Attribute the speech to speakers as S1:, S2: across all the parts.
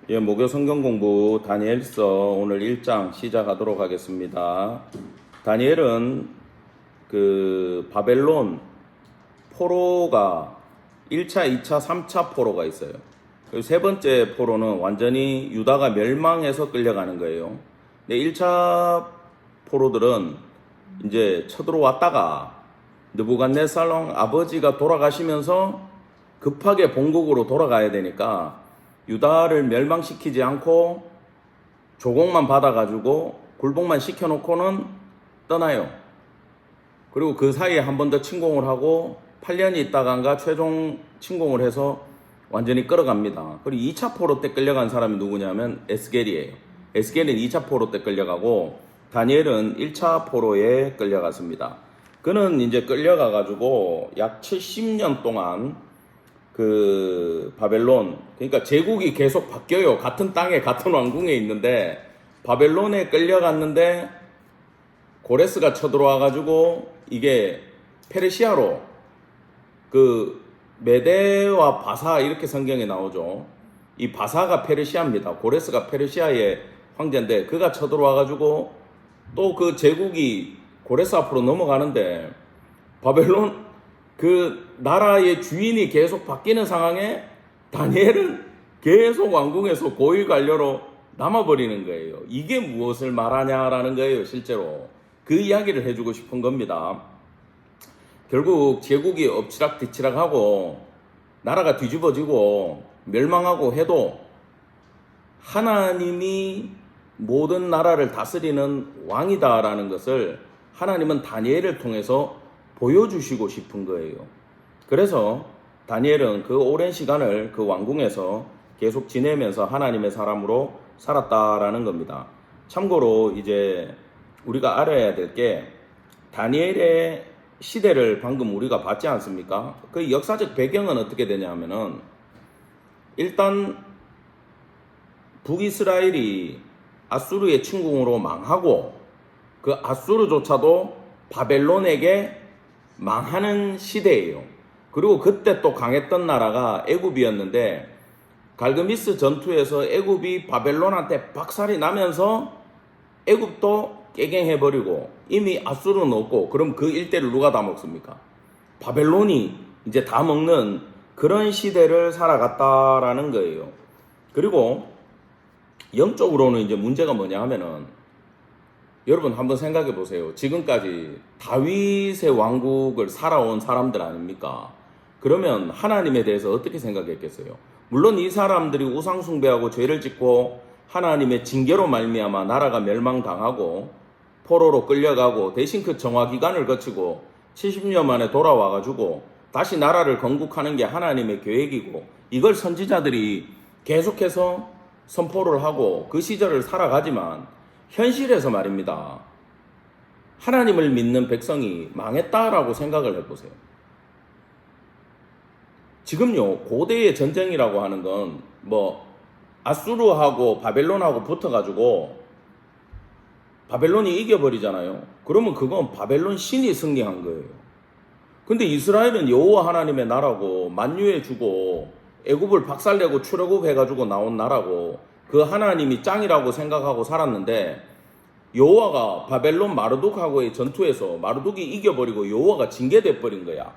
S1: 예, 목요 성경 공부 다니엘서 오늘 1장 시작하도록 하겠습니다. 다니엘은 그 바벨론 포로가 1차, 2차, 3차 포로가 있어요. 그리고 세 번째 포로는 완전히 유다가 멸망해서 끌려가는 거예요. 근데 1차 포로들은 이제 쳐들어왔다가 느부갓네살 왕 아버지가 돌아가시면서 급하게 본국으로 돌아가야 되니까 유다를 멸망시키지 않고 조공만 받아가지고 굴복만 시켜놓고는 떠나요. 그리고 그 사이에 한 번 더 침공을 하고 8년이 있다간가 최종 침공을 해서 완전히 끌어갑니다. 그리고 2차 포로 때 끌려간 사람이 누구냐면 에스겔이에요. 에스겔은 2차 포로 때 끌려가고 다니엘은 1차 포로에 끌려갔습니다. 그는 이제 끌려가가지고 약 70년 동안 그 바벨론, 그러니까 제국이 계속 바뀌어요. 같은 땅에 같은 왕궁에 있는데 바벨론에 끌려갔는데 고레스가 쳐들어와가지고 이게 페르시아로, 그 메데와 바사 이렇게 성경에 나오죠. 이 바사가 페르시아입니다. 고레스가 페르시아의 황제인데 그가 쳐들어와가지고 또 그 제국이 고레스 앞으로 넘어가는데 바벨론 그 나라의 주인이 계속 바뀌는 상황에 다니엘은 계속 왕궁에서 고위 관료로 남아버리는 거예요. 이게 무엇을 말하냐라는 거예요. 실제로 그 이야기를 해주고 싶은 겁니다. 결국 제국이 엎치락뒤치락하고 나라가 뒤집어지고 멸망하고 해도 하나님이 모든 나라를 다스리는 왕이다라는 것을 하나님은 다니엘을 통해서 보여주시고 싶은 거예요. 그래서 다니엘은 그 오랜 시간을 그 왕궁에서 계속 지내면서 하나님의 사람으로 살았다라는 겁니다. 참고로 이제 우리가 알아야 될 게 다니엘의 시대를 방금 우리가 봤지 않습니까? 그 역사적 배경은 어떻게 되냐면은 일단 북이스라엘이 아수르의 침공으로 망하고 그 아수르조차도 바벨론에게 망하는 시대예요. 그리고 그때 또 강했던 나라가 애굽이었는데 갈그미스 전투에서 애굽이 바벨론한테 박살이 나면서 애굽도 깨갱해버리고 이미 아수르는 없고, 그럼 그 일대를 누가 다 먹습니까? 바벨론이 이제 다 먹는 그런 시대를 살아갔다라는 거예요. 그리고 영적으로는 이제 문제가 뭐냐 하면은 여러분 한번 생각해 보세요. 지금까지 다윗의 왕국을 살아온 사람들 아닙니까? 그러면 하나님에 대해서 어떻게 생각했겠어요? 물론 이 사람들이 우상 숭배하고 죄를 짓고 하나님의 징계로 말미암아 나라가 멸망당하고 포로로 끌려가고 대신 그 정화 기간을 거치고 70년 만에 돌아와가지고 다시 나라를 건국하는 게 하나님의 계획이고, 이걸 선지자들이 계속해서 선포를 하고 그 시절을 살아가지만 현실에서 말입니다. 하나님을 믿는 백성이 망했다라고 생각을 해보세요. 지금요, 고대의 전쟁이라고 하는 건 뭐 아수르하고 바벨론하고 붙어가지고 바벨론이 이겨버리잖아요. 그러면 그건 바벨론 신이 승리한 거예요. 근데 이스라엘은 여호와 하나님의 나라고 만유해 주고 애굽을 박살내고 출애굽해가지고 나온 나라고 그 하나님이 짱이라고 생각하고 살았는데 여호와가 바벨론 마르둑하고의 전투에서 마르둑이 이겨버리고 여호와가 징계돼 버린 거야.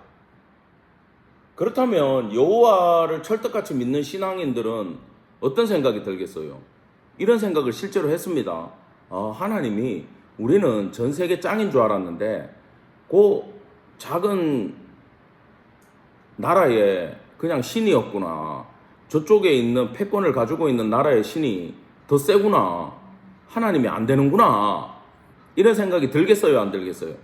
S1: 그렇다면 여호와를 철떡같이 믿는 신앙인들은 어떤 생각이 들겠어요? 이런 생각을 실제로 했습니다. 하나님이 우리는 전 세계 짱인 줄 알았는데 그 작은 나라에 그냥 신이었구나. 저쪽에 있는 패권을 가지고 있는 나라의 신이 더 세구나. 하나님이 안 되는구나. 이런 생각이 들겠어요, 안 들겠어요?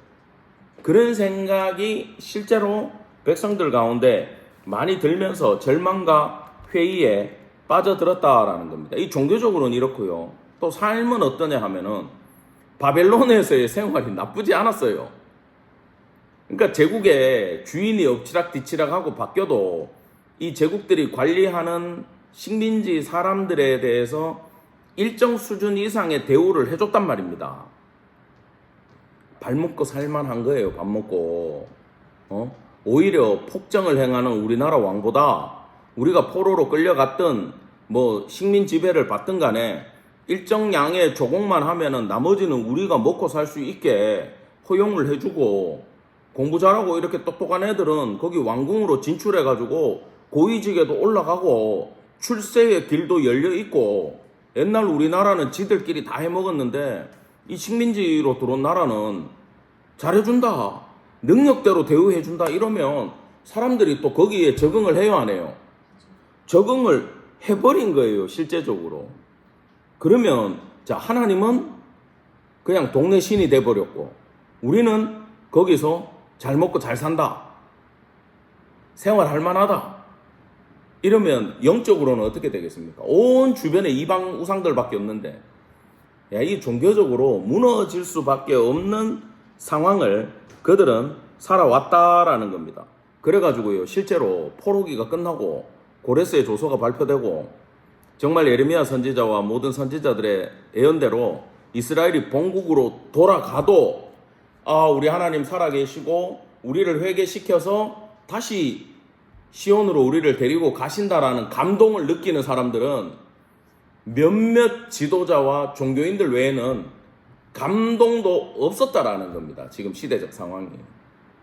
S1: 그런 생각이 실제로 백성들 가운데 많이 들면서 절망과 회의에 빠져들었다라는 겁니다. 이 종교적으로는 이렇고요. 또 삶은 어떠냐 하면은 바벨론에서의 생활이 나쁘지 않았어요. 그러니까 제국의 주인이 엎치락뒤치락하고 바뀌어도 이 제국들이 관리하는 식민지 사람들에 대해서 일정 수준 이상의 대우를 해줬단 말입니다. 발 먹고 살만한 거예요. 밥 먹고. 오히려 폭정을 행하는 우리나라 왕보다 우리가 포로로 끌려갔던 뭐 식민 지배를 받든 간에 일정 양의 조공만 하면은 나머지는 우리가 먹고 살 수 있게 허용을 해주고, 공부 잘하고 이렇게 똑똑한 애들은 거기 왕궁으로 진출해가지고 고위직에도 올라가고 출세의 길도 열려 있고, 옛날 우리나라는 지들끼리 다 해먹었는데 이 식민지로 들어온 나라는 잘해준다, 능력대로 대우해준다 이러면 사람들이 또 거기에 적응을 해요, 안 해요? 적응을 해버린 거예요, 실제적으로. 그러면 자, 하나님은 그냥 동네 신이 돼버렸고, 우리는 거기서 잘 먹고 잘 산다, 생활할 만하다, 이러면 영적으로는 어떻게 되겠습니까? 온 주변에 이방 우상들밖에 없는데, 야, 이 종교적으로 무너질 수밖에 없는 상황을 그들은 살아왔다라는 겁니다. 그래가지고요, 실제로 포로기가 끝나고 고레스의 조서가 발표되고, 정말 예레미야 선지자와 모든 선지자들의 예언대로 이스라엘이 본국으로 돌아가도 우리 하나님 살아계시고 우리를 회개시켜서 다시 시온으로 우리를 데리고 가신다라는 감동을 느끼는 사람들은 몇몇 지도자와 종교인들 외에는 감동도 없었다라는 겁니다. 지금 시대적 상황이.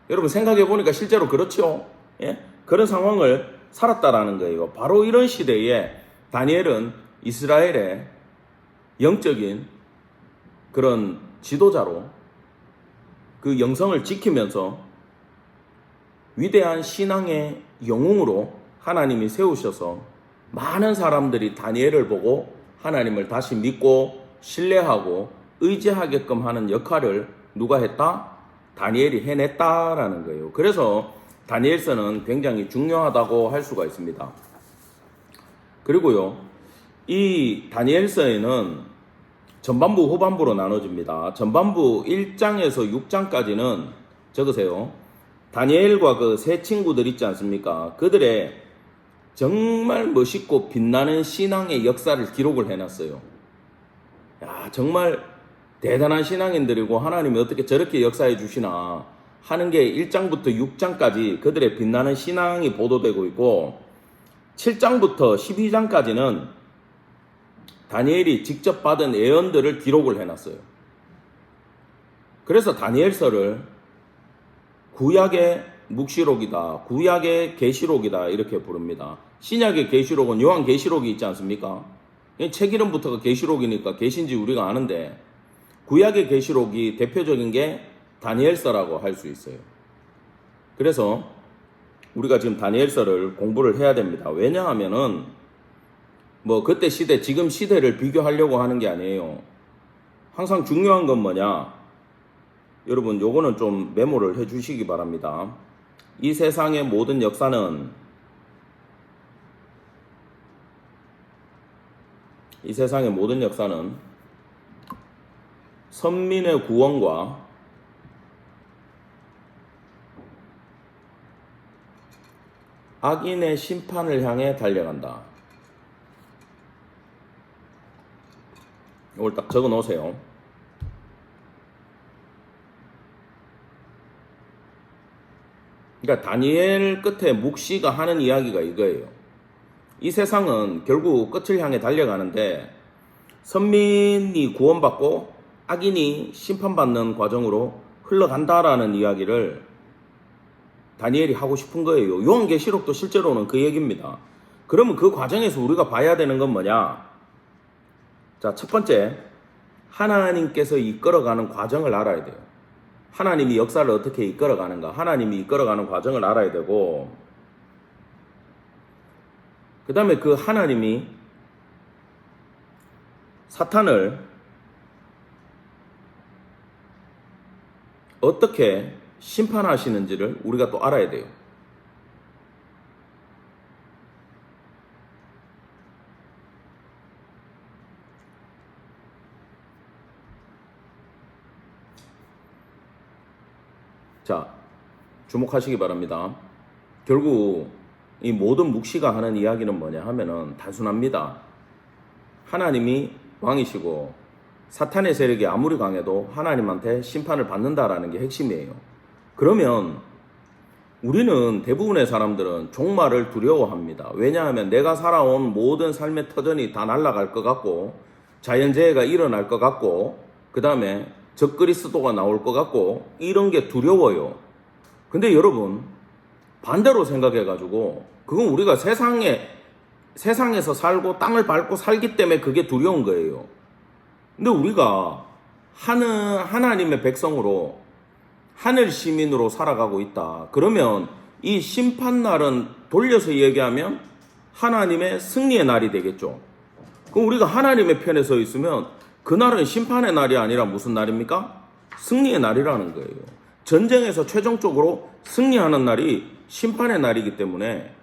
S1: 여러분 생각해 보니까 실제로 그렇죠. 예? 그런 상황을 살았다라는 거예요. 바로 이런 시대에 다니엘은 이스라엘의 영적인 그런 지도자로 그 영성을 지키면서 위대한 신앙의 영웅으로 하나님이 세우셔서 많은 사람들이 다니엘을 보고 하나님을 다시 믿고 신뢰하고 의지하게끔 하는 역할을 누가 했다? 다니엘이 해냈다라는 거예요. 그래서 다니엘서는 굉장히 중요하다고 할 수가 있습니다. 그리고요, 이 다니엘서에는 전반부, 후반부로 나눠집니다. 전반부 1장에서 6장까지는 적으세요. 다니엘과 그 세 친구들 있지 않습니까? 그들의 정말 멋있고 빛나는 신앙의 역사를 기록을 해놨어요. 야, 정말 대단한 신앙인들이고 하나님이 어떻게 저렇게 역사해 주시나 하는 게 1장부터 6장까지 그들의 빛나는 신앙이 보도되고 있고, 7장부터 12장까지는 다니엘이 직접 받은 예언들을 기록을 해놨어요. 그래서 다니엘서를 구약의 묵시록이다, 구약의 계시록이다 이렇게 부릅니다. 신약의 계시록은 요한계시록이 있지 않습니까? 책 이름부터가 계시록이니까 계신지 우리가 아는데, 구약의 계시록이 대표적인 게 다니엘서라고 할 수 있어요. 그래서 우리가 지금 다니엘서를 공부를 해야 됩니다. 왜냐하면은 뭐 그때 시대, 지금 시대를 비교하려고 하는 게 아니에요. 항상 중요한 건 뭐냐? 여러분 요거는 좀 메모를 해 주시기 바랍니다. 이 세상의 모든 역사는 선민의 구원과 악인의 심판을 향해 달려간다. 이걸 딱 적어 놓으세요. 그러니까 다니엘 끝에 묵시가 하는 이야기가 이거예요. 이 세상은 결국 끝을 향해 달려가는데 선민이 구원받고 악인이 심판받는 과정으로 흘러간다라는 이야기를 다니엘이 하고 싶은 거예요. 요한계시록도 실제로는 그 얘기입니다. 그러면 그 과정에서 우리가 봐야 되는 건 뭐냐? 자, 첫 번째, 하나님께서 이끌어가는 과정을 알아야 돼요. 하나님이 역사를 어떻게 이끌어가는가, 하나님이 이끌어가는 과정을 알아야 되고, 그 다음에 그 하나님이 사탄을 어떻게 심판하시는지를 우리가 또 알아야 돼요. 자, 주목하시기 바랍니다. 결국 이 모든 묵시가 하는 이야기는 뭐냐 하면은 단순합니다. 하나님이 왕이시고 사탄의 세력이 아무리 강해도 하나님한테 심판을 받는다라는 게 핵심이에요. 그러면 우리는 대부분의 사람들은 종말을 두려워합니다. 왜냐하면 내가 살아온 모든 삶의 터전이 다 날아갈 것 같고, 자연재해가 일어날 것 같고, 그 다음에 적그리스도가 나올 것 같고, 이런 게 두려워요. 근데 여러분, 반대로 생각해가지고, 그건 우리가 세상에서 살고 땅을 밟고 살기 때문에 그게 두려운 거예요. 근데 우리가 하나님의 백성으로 하늘 시민으로 살아가고 있다. 그러면 이 심판날은 돌려서 얘기하면 하나님의 승리의 날이 되겠죠. 그럼 우리가 하나님의 편에 서 있으면 그날은 심판의 날이 아니라 무슨 날입니까? 승리의 날이라는 거예요. 전쟁에서 최종적으로 승리하는 날이 심판의 날이기 때문에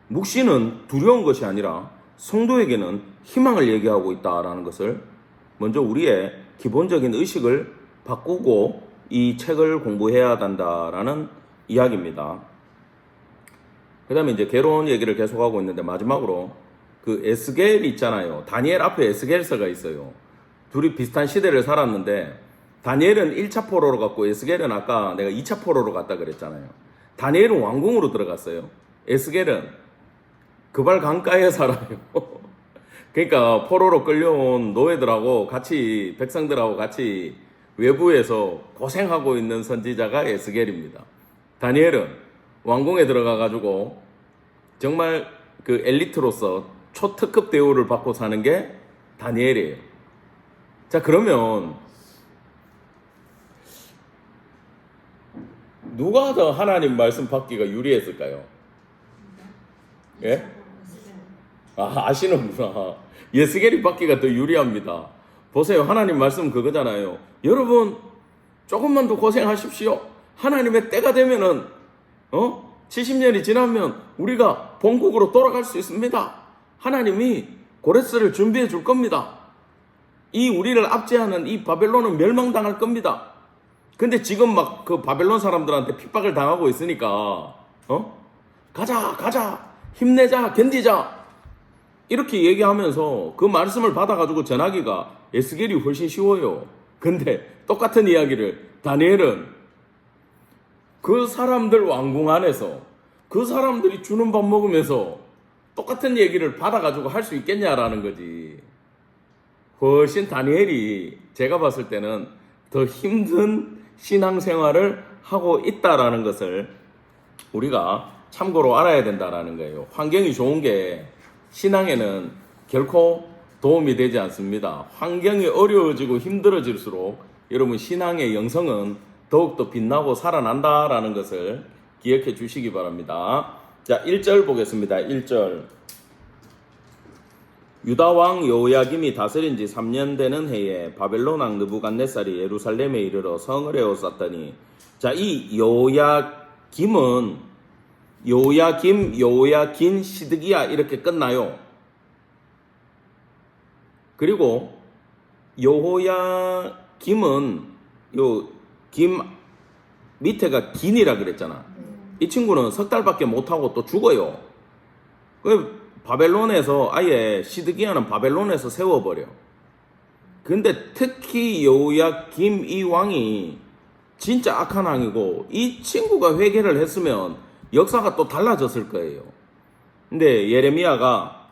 S1: 묵시는 두려운 것이 아니라 성도에게는 희망을 얘기하고 있다라는 것을 먼저 우리의 기본적인 의식을 바꾸고 이 책을 공부해야 한다라는 이야기입니다. 그 다음에 이제 개론 얘기를 계속하고 있는데 마지막으로 그 에스겔 있잖아요. 다니엘 앞에 에스겔서가 있어요. 둘이 비슷한 시대를 살았는데 다니엘은 1차 포로로 갔고 에스겔은 아까 내가 2차 포로로 갔다 그랬잖아요. 다니엘은 왕궁으로 들어갔어요. 에스겔은 그발 강가에 살아요. 그러니까 포로로 끌려온 노예들하고 같이 백성들하고 같이 외부에서 고생하고 있는 선지자가 에스겔입니다. 다니엘은 왕궁에 들어가가지고 정말 그 엘리트로서 초특급 대우를 받고 사는 게 다니엘이에요. 자, 그러면 누가 더 하나님 말씀 받기가 유리했을까요? 예? 아시는구나. 에스겔이 받기가 더 유리합니다. 보세요. 하나님 말씀 그거잖아요. 여러분 조금만 더 고생하십시오. 하나님의 때가 되면은 70년이 지나면 우리가 본국으로 돌아갈 수 있습니다. 하나님이 고레스를 준비해 줄 겁니다. 이 우리를 압제하는 이 바벨론은 멸망당할 겁니다. 근데 지금 막 그 바벨론 사람들한테 핍박을 당하고 있으니까 가자 힘내자 견디자 이렇게 얘기하면서 그 말씀을 받아가지고 전하기가 에스겔이 훨씬 쉬워요. 근데 똑같은 이야기를 다니엘은 그 사람들 왕궁 안에서 그 사람들이 주는 밥 먹으면서 똑같은 얘기를 받아가지고 할 수 있겠냐라는 거지. 훨씬 다니엘이 제가 봤을 때는 더 힘든 신앙생활을 하고 있다라는 것을 우리가 참고로 알아야 된다라는 거예요. 환경이 좋은 게 신앙에는 결코 도움이 되지 않습니다. 환경이 어려워지고 힘들어질수록 여러분 신앙의 영성은 더욱더 빛나고 살아난다라는 것을 기억해 주시기 바랍니다. 자, 1절 보겠습니다. 1절. 유다 왕 여호야김이 다스린 지 3년 되는 해에 바벨론 왕 느부갓네살이 예루살렘에 이르러 성을 에워쌌더니, 자, 이 여호야김은 여호야김, 여호야긴, 시드기야 이렇게 끝나요. 그리고 여호야김은 요 김 밑에가 긴이라 그랬잖아. 이 친구는 석 달밖에 못하고 또 죽어요. 그 바벨론에서 아예 시드기야는 바벨론에서 세워버려. 근데 특히 여호야김 이 왕이 진짜 악한 왕이고 이 친구가 회개를 했으면 역사가 또 달라졌을 거예요. 근데 예레미야가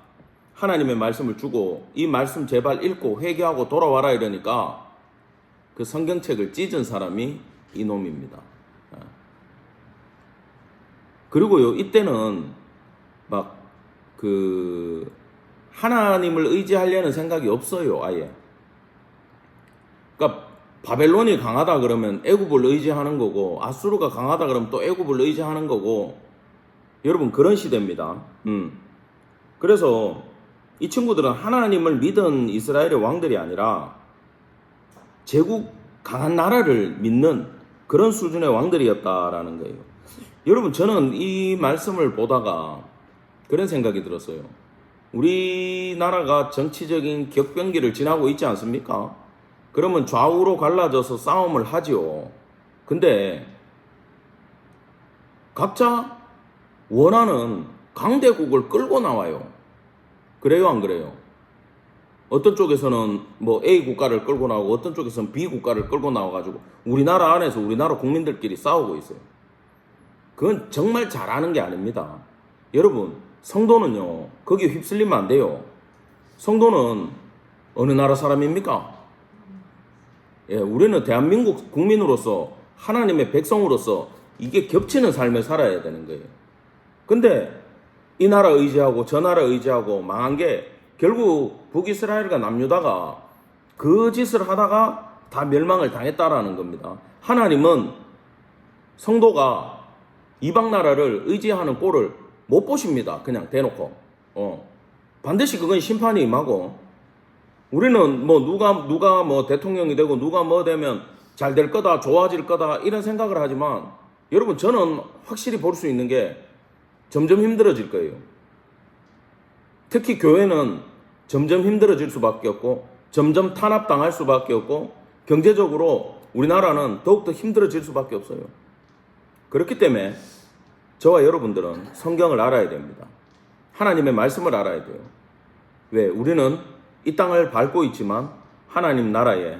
S1: 하나님의 말씀을 주고 이 말씀 제발 읽고 회개하고 돌아와라 이러니까 그 성경책을 찢은 사람이 이놈입니다. 그리고요, 이때는 막 그 하나님을 의지하려는 생각이 없어요, 아예. 그러니까 바벨론이 강하다 그러면 애굽을 의지하는 거고, 아수르가 강하다 그러면 또 애굽을 의지하는 거고, 여러분 그런 시대입니다. 그래서 이 친구들은 하나님을 믿은 이스라엘의 왕들이 아니라 제국 강한 나라를 믿는 그런 수준의 왕들이었다라는 거예요. 여러분 저는 이 말씀을 보다가 그런 생각이 들었어요. 우리나라가 정치적인 격변기를 지나고 있지 않습니까? 그러면 좌우로 갈라져서 싸움을 하죠. 근데 각자 원하는 강대국을 끌고 나와요. 그래요, 안 그래요? 어떤 쪽에서는 뭐 A 국가를 끌고 나오고 어떤 쪽에서는 B 국가를 끌고 나와가지고 우리나라 안에서 우리나라 국민들끼리 싸우고 있어요. 그건 정말 잘하는 게 아닙니다. 여러분, 성도는요, 거기에 휩쓸리면 안 돼요. 성도는 어느 나라 사람입니까? 예, 우리는 대한민국 국민으로서, 하나님의 백성으로서 이게 겹치는 삶을 살아야 되는 거예요. 근데 이 나라 의지하고 저 나라 의지하고 망한 게 결국 북이스라엘과 남유다가 그 짓을 하다가 다 멸망을 당했다라는 겁니다. 하나님은 성도가 이방 나라를 의지하는 꼴을 못 보십니다. 그냥 대놓고. 반드시 그건 심판이 임하고, 우리는 뭐 누가 뭐 대통령이 되고 누가 뭐 되면 잘 될 거다, 좋아질 거다, 이런 생각을 하지만, 여러분, 저는 확실히 볼 수 있는 게 점점 힘들어질 거예요. 특히 교회는 점점 힘들어질 수밖에 없고, 점점 탄압당할 수밖에 없고, 경제적으로 우리나라는 더욱더 힘들어질 수밖에 없어요. 그렇기 때문에 저와 여러분들은 성경을 알아야 됩니다. 하나님의 말씀을 알아야 돼요. 왜? 우리는 이 땅을 밟고 있지만 하나님 나라의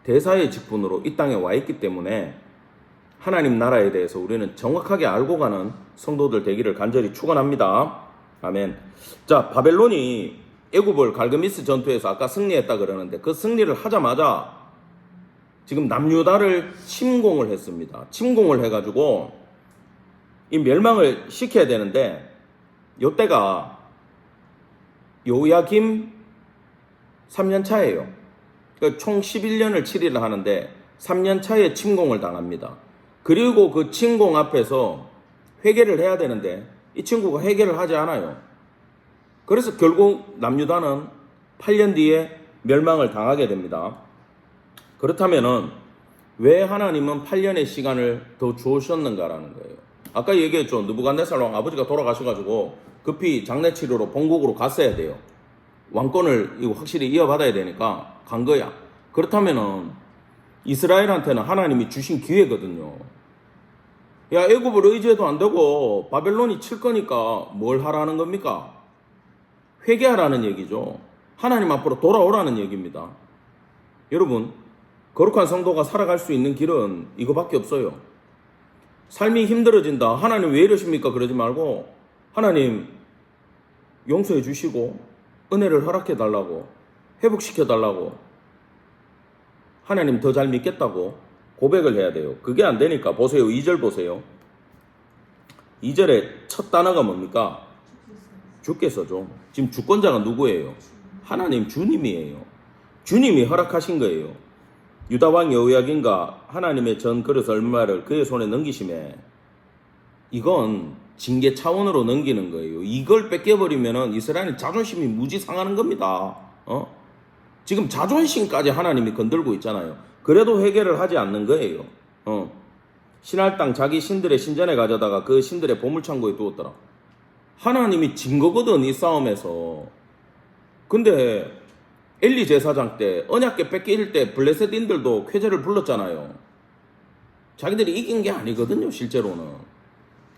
S1: 대사의 직분으로 이 땅에 와 있기 때문에 하나님 나라에 대해서 우리는 정확하게 알고 가는 성도들 되기를 간절히 축원합니다. 아멘. 자, 바벨론이 애굽을 갈그미스 전투에서 아까 승리했다 그러는데, 그 승리를 하자마자 지금 남유다를 침공을 했습니다. 침공을 해가지고 이 멸망을 시켜야 되는데, 요때가 요야김 3년 차예요. 그러니까 총 11년을 치리를 하는데 3년 차에 침공을 당합니다. 그리고 그 침공 앞에서 회개를 해야 되는데 이 친구가 회개를 하지 않아요. 그래서 결국 남유다는 8년 뒤에 멸망을 당하게 됩니다. 그렇다면은 왜 하나님은 8년의 시간을 더 주셨는가라는 거예요. 아까 얘기했죠. 느부갓네살 왕 아버지가 돌아가셔가지고 급히 장례치료로 본국으로 갔어야 돼요. 왕권을 확실히 이어받아야 되니까 간 거야. 그렇다면은 이스라엘한테는 하나님이 주신 기회거든요. 야, 애굽을 의지해도 안 되고 바벨론이 칠 거니까 뭘 하라는 겁니까? 회개하라는 얘기죠. 하나님 앞으로 돌아오라는 얘기입니다. 여러분, 거룩한 성도가 살아갈 수 있는 길은 이거밖에 없어요. 삶이 힘들어진다, 하나님 왜 이러십니까? 그러지 말고 하나님 용서해 주시고 은혜를 허락해 달라고, 회복시켜 달라고, 하나님 더 잘 믿겠다고 고백을 해야 돼요. 그게 안 되니까 보세요. 2절 보세요. 2절의 첫 단어가 뭡니까? 주께서죠. 지금 주권자가 누구예요? 하나님, 주님이에요. 주님이 허락하신 거예요. 유다왕 여호야긴과 하나님의 전 그릇 얼마를 그의 손에 넘기심에, 이건 징계 차원으로 넘기는 거예요. 이걸 뺏겨버리면 이스라엘은 자존심이 무지 상하는 겁니다. 지금 자존심까지 하나님이 건들고 있잖아요. 그래도 회개를 하지 않는 거예요. 신할 땅 자기 신들의 신전에 가져다가 그 신들의 보물창고에 두었더라. 하나님이 진 거거든, 이 싸움에서. 근데 엘리 제사장 때 언약궤 뺏길 때 블레셋인들도 쾌제를 불렀잖아요. 자기들이 이긴 게 아니거든요, 실제로는.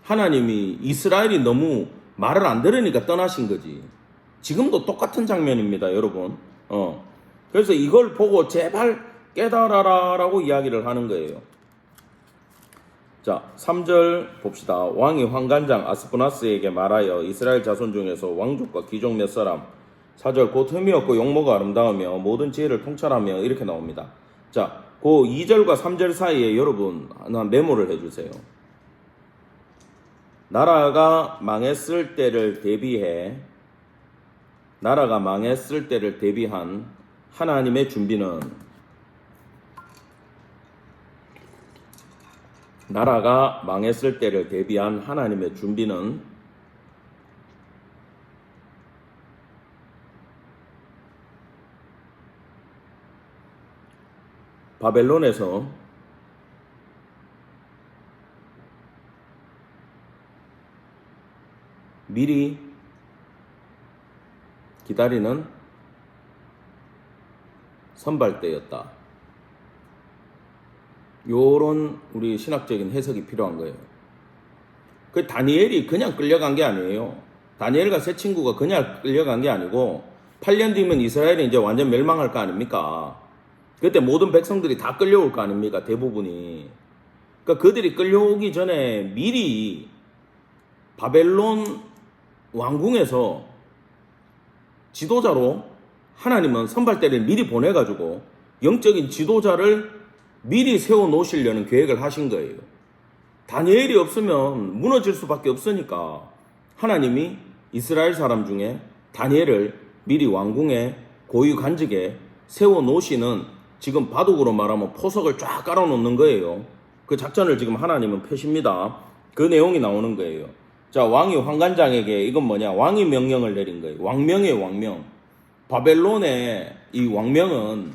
S1: 하나님이 이스라엘이 너무 말을 안 들으니까 떠나신 거지. 지금도 똑같은 장면입니다, 여러분. 그래서 이걸 보고 제발 깨달아라 라고 이야기를 하는 거예요. 자, 3절 봅시다. 왕이 환관장 아스푸나스에게 말하여 이스라엘 자손 중에서 왕족과 귀족 몇 사람, 4절 곧 흠이 없고 용모가 아름다우며 모든 지혜를 통찰하며, 이렇게 나옵니다. 자, 그 2절과 3절 사이에 여러분 하나 메모를 해주세요. 나라가 망했을 때를 대비한 하나님의 준비는, 나라가 망했을 때를 대비한 하나님의 준비는 바벨론에서 미리 기다리는 선발대였다. 요런 우리 신학적인 해석이 필요한 거예요. 그 다니엘이 그냥 끌려간 게 아니에요. 다니엘과 세 친구가 그냥 끌려간 게 아니고 8년 뒤면 이스라엘이 이제 완전 멸망할 거 아닙니까? 그때 모든 백성들이 다 끌려올 거 아닙니까? 대부분이. 그러니까 그들이 끌려오기 전에 미리 바벨론 왕궁에서 지도자로 하나님은 선발대를 미리 보내가지고 영적인 지도자를 미리 세워 놓으시려는 계획을 하신 거예요. 다니엘이 없으면 무너질 수밖에 없으니까 하나님이 이스라엘 사람 중에 다니엘을 미리 왕궁에 고위 관직에 세워 놓으시는, 지금 바둑으로 말하면 포석을 쫙 깔아 놓는 거예요. 그 작전을 지금 하나님은 펴십니다. 그 내용이 나오는 거예요. 자, 왕이 환관장에게, 이건 뭐냐, 왕이 명령을 내린 거예요. 왕명이에요. 왕명. 바벨론의 이 왕명은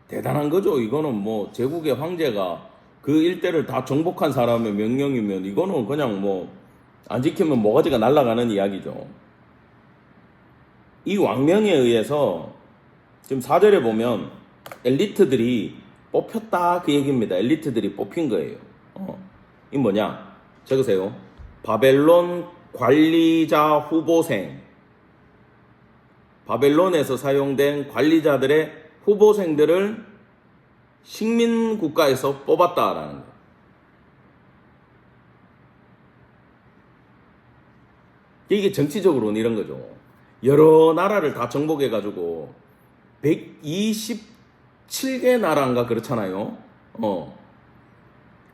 S1: 대단한 거죠. 이거는 뭐 제국의 황제가 그 일대를 다 정복한 사람의 명령이면 이거는 그냥 뭐 안 지키면 모가지가 날아가는 이야기죠. 이 왕명에 의해서 지금 4절에 보면 엘리트들이 뽑혔다 그 얘기입니다. 엘리트들이 뽑힌 거예요. 이 뭐냐? 적으세요. 바벨론 관리자 후보생. 바벨론에서 사용된 관리자들의 후보생들을 식민국가에서 뽑았다라는 거예요. 이게 정치적으로는 이런 거죠. 여러 나라를 다 정복해가지고 127개 나라인가 그렇잖아요.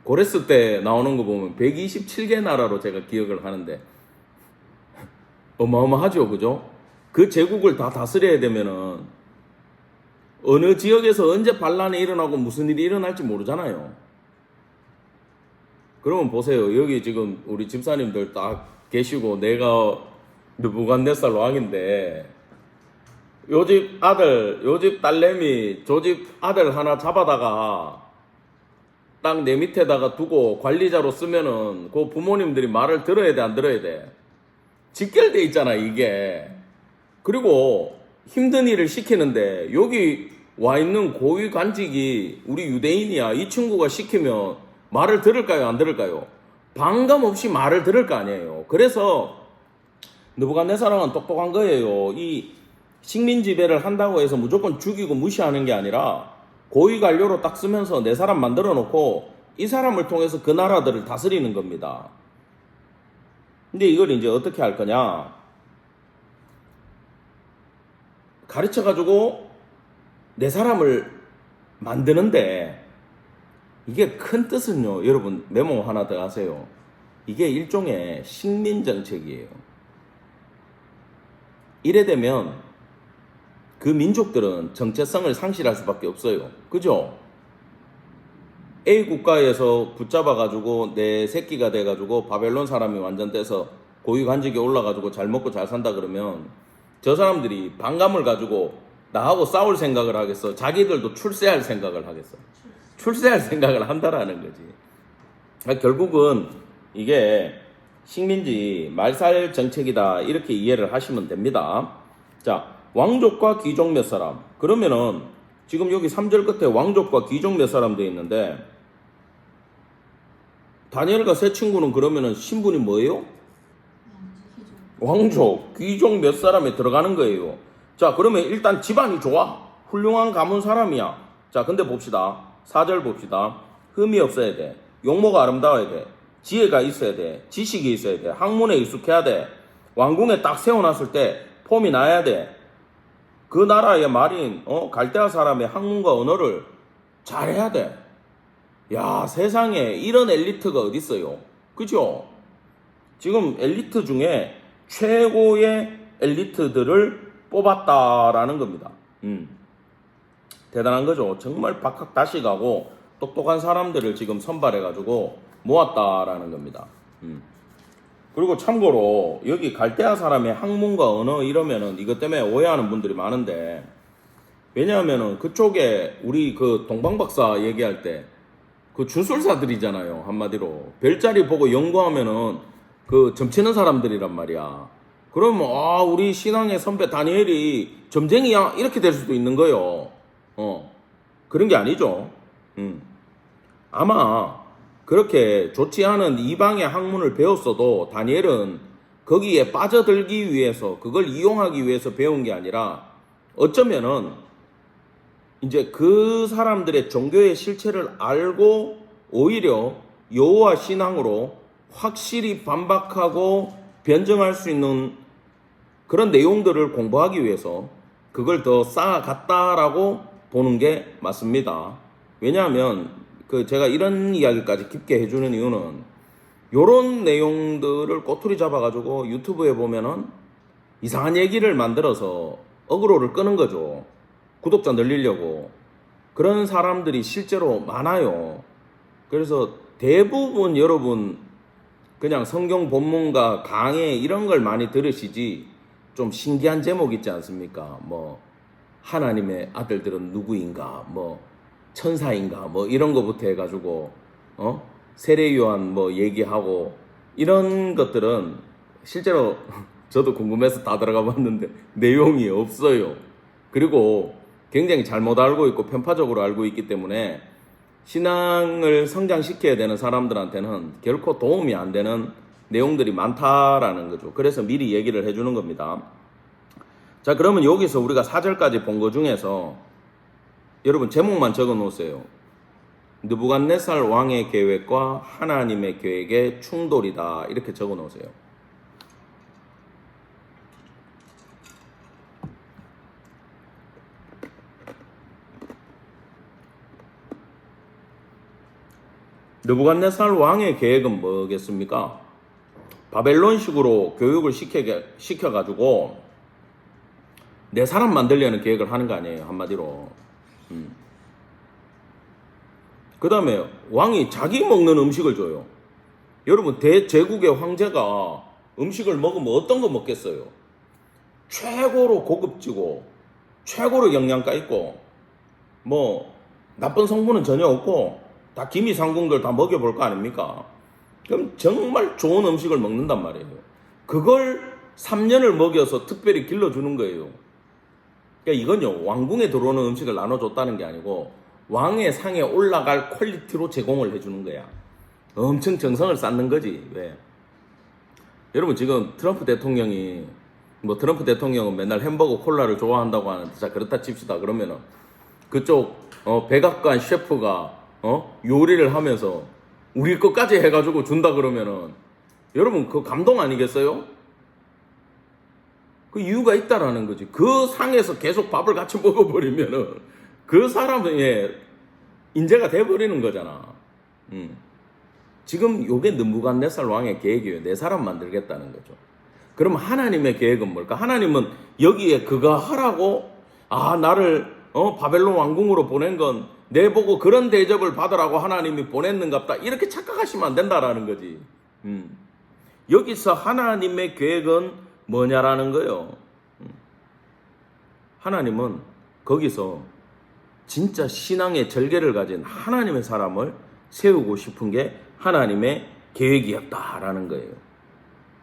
S1: 고레스 때 나오는 거 보면 127개 나라로 제가 기억을 하는데 어마어마하죠, 그죠? 그 제국을 다 다스려야 되면은 어느 지역에서 언제 반란이 일어나고 무슨 일이 일어날지 모르잖아요. 그러면 보세요. 여기 지금 우리 집사님들 딱 계시고 내가 느부갓네살 왕인데 요 집 아들, 요 집 딸내미, 저 집 아들 하나 잡아다가 딱 내 밑에다가 두고 관리자로 쓰면은 그 부모님들이 말을 들어야 돼, 안 들어야 돼? 직결돼 있잖아, 이게. 그리고 힘든 일을 시키는데 여기 와 있는 고위 관직이 우리 유대인이야. 이 친구가 시키면 말을 들을까요, 안 들을까요? 반감 없이 말을 들을 거 아니에요. 그래서 느부갓네살은 똑똑한 거예요. 이 식민 지배를 한다고 해서 무조건 죽이고 무시하는 게 아니라 고위 관료로 딱 쓰면서 내 사람 만들어 놓고 이 사람을 통해서 그 나라들을 다스리는 겁니다. 근데 이걸 이제 어떻게 할 거냐? 가르쳐 가지고 내 사람을 만드는데 이게 큰 뜻은요, 여러분 메모 하나 더 하세요. 이게 일종의 식민 정책이에요. 이래 되면 그 민족들은 정체성을 상실할 수밖에 없어요. 그죠? A 국가에서 붙잡아가지고 내 새끼가 돼가지고 바벨론 사람이 완전 돼서 고위 관직에 올라가지고 잘 먹고 잘 산다 그러면 저 사람들이 반감을 가지고 나하고 싸울 생각을 하겠어? 자기들도 출세할 생각을 하겠어? 출세할 생각을 한다라는 거지. 그러니까 결국은 이게 식민지 말살 정책이다, 이렇게 이해를 하시면 됩니다. 자, 왕족과 귀족 몇 사람. 그러면은 지금 여기 3절 끝에 왕족과 귀족 몇 사람 되어 있는데 다니엘과 세 친구는 그러면은 신분이 뭐예요? 왕족, 귀족 몇 사람에 들어가는 거예요. 자, 그러면 일단 집안이 좋아. 훌륭한 가문 사람이야. 자, 근데 봅시다. 4절 봅시다. 흠이 없어야 돼. 용모가 아름다워야 돼. 지혜가 있어야 돼. 지식이 있어야 돼. 학문에 익숙해야 돼. 왕궁에 딱 세워놨을 때 폼이 나야 돼. 그 나라의 말인 갈대아 사람의 학문과 언어를 잘해야 돼. 야, 세상에 이런 엘리트가 어디 있어요? 그죠? 지금 엘리트 중에 최고의 엘리트들을 뽑았다라는 겁니다. 대단한 거죠. 정말 박학다식하고 똑똑한 사람들을 지금 선발해가지고 모았다라는 겁니다. 그리고 참고로 여기 갈대아 사람의 학문과 언어 이러면은 이것 때문에 오해하는 분들이 많은데, 왜냐하면은 그쪽에 우리 그 동방박사 얘기할 때 그 주술사들이잖아요. 한마디로 별자리 보고 연구하면은 그 점치는 사람들이란 말이야. 그러면 우리 신앙의 선배 다니엘이 점쟁이야 이렇게 될 수도 있는 거예요. 그런 게 아니죠. 아마 그렇게 좋지 않은 이방의 학문을 배웠어도 다니엘은 거기에 빠져들기 위해서, 그걸 이용하기 위해서 배운 게 아니라 어쩌면은 이제 그 사람들의 종교의 실체를 알고 오히려 여호와 신앙으로 확실히 반박하고 변증할 수 있는 그런 내용들을 공부하기 위해서 그걸 더 쌓아갔다라고 보는 게 맞습니다. 왜냐하면 제가 이런 이야기까지 깊게 해주는 이유는 요런 내용들을 꼬투리 잡아가지고 유튜브에 보면은 이상한 얘기를 만들어서 어그로를 끄는 거죠. 구독자 늘리려고. 그런 사람들이 실제로 많아요. 그래서 대부분 여러분 그냥 성경 본문과 강해 이런 걸 많이 들으시지 좀 신기한 제목 있지 않습니까? 뭐 하나님의 아들들은 누구인가, 뭐 천사인가, 뭐 이런 거부터 해가지고 세례 요한 뭐 얘기하고 이런 것들은 실제로 저도 궁금해서 다 들어가 봤는데 내용이 없어요. 그리고 굉장히 잘못 알고 있고 편파적으로 알고 있기 때문에 신앙을 성장시켜야 되는 사람들한테는 결코 도움이 안 되는 내용들이 많다라는 거죠. 그래서 미리 얘기를 해주는 겁니다. 자, 그러면 여기서 우리가 4절까지 본 거 중에서 여러분 제목만 적어 놓으세요. 느부갓네살 왕의 계획과 하나님의 계획의 충돌이다. 이렇게 적어 놓으세요. 느부갓네살 왕의 계획은 뭐겠습니까? 바벨론식으로 교육을 시켜가지고 내 사람 만들려는 계획을 하는 거 아니에요, 한마디로. 그 다음에 왕이 자기 먹는 음식을 줘요. 여러분, 대제국의 황제가 음식을 먹으면 어떤 거 먹겠어요? 최고로 고급지고 최고로 영양가 있고 뭐 나쁜 성분은 전혀 없고 다 기미상궁들 다 먹여볼 거 아닙니까? 그럼 정말 좋은 음식을 먹는단 말이에요. 그걸 3년을 먹여서 특별히 길러주는 거예요. 그러니까 이건요, 왕궁에 들어오는 음식을 나눠줬다는 게 아니고 왕의 상에 올라갈 퀄리티로 제공을 해주는 거야. 엄청 정성을 쌓는 거지. 왜? 여러분, 지금 트럼프 대통령이 트럼프 대통령은 맨날 햄버거 콜라를 좋아한다고 하는데, 자, 그렇다 칩시다. 그러면은 그쪽 백악관 셰프가 요리를 하면서 우리 것까지 해가지고 준다 그러면은 여러분, 그 감동 아니겠어요? 그 이유가 있다라는 거지. 그 상에서 계속 밥을 같이 먹어버리면은 그 사람의 인재가 돼버리는 거잖아. 지금 요게 느부갓네살 왕의 계획이에요. 내 사람 만들겠다는 거죠. 그럼 하나님의 계획은 뭘까? 하나님은 여기에 그거 하라고, 나를 바벨론 왕궁으로 보낸 건 내보고 그런 대접을 받으라고 하나님이 보냈는갑다. 이렇게 착각하시면 안 된다라는 거지. 여기서 하나님의 계획은 뭐냐라는 거예요. 하나님은 거기서 진짜 신앙의 절개를 가진 하나님의 사람을 세우고 싶은 게 하나님의 계획이었다라는 거예요.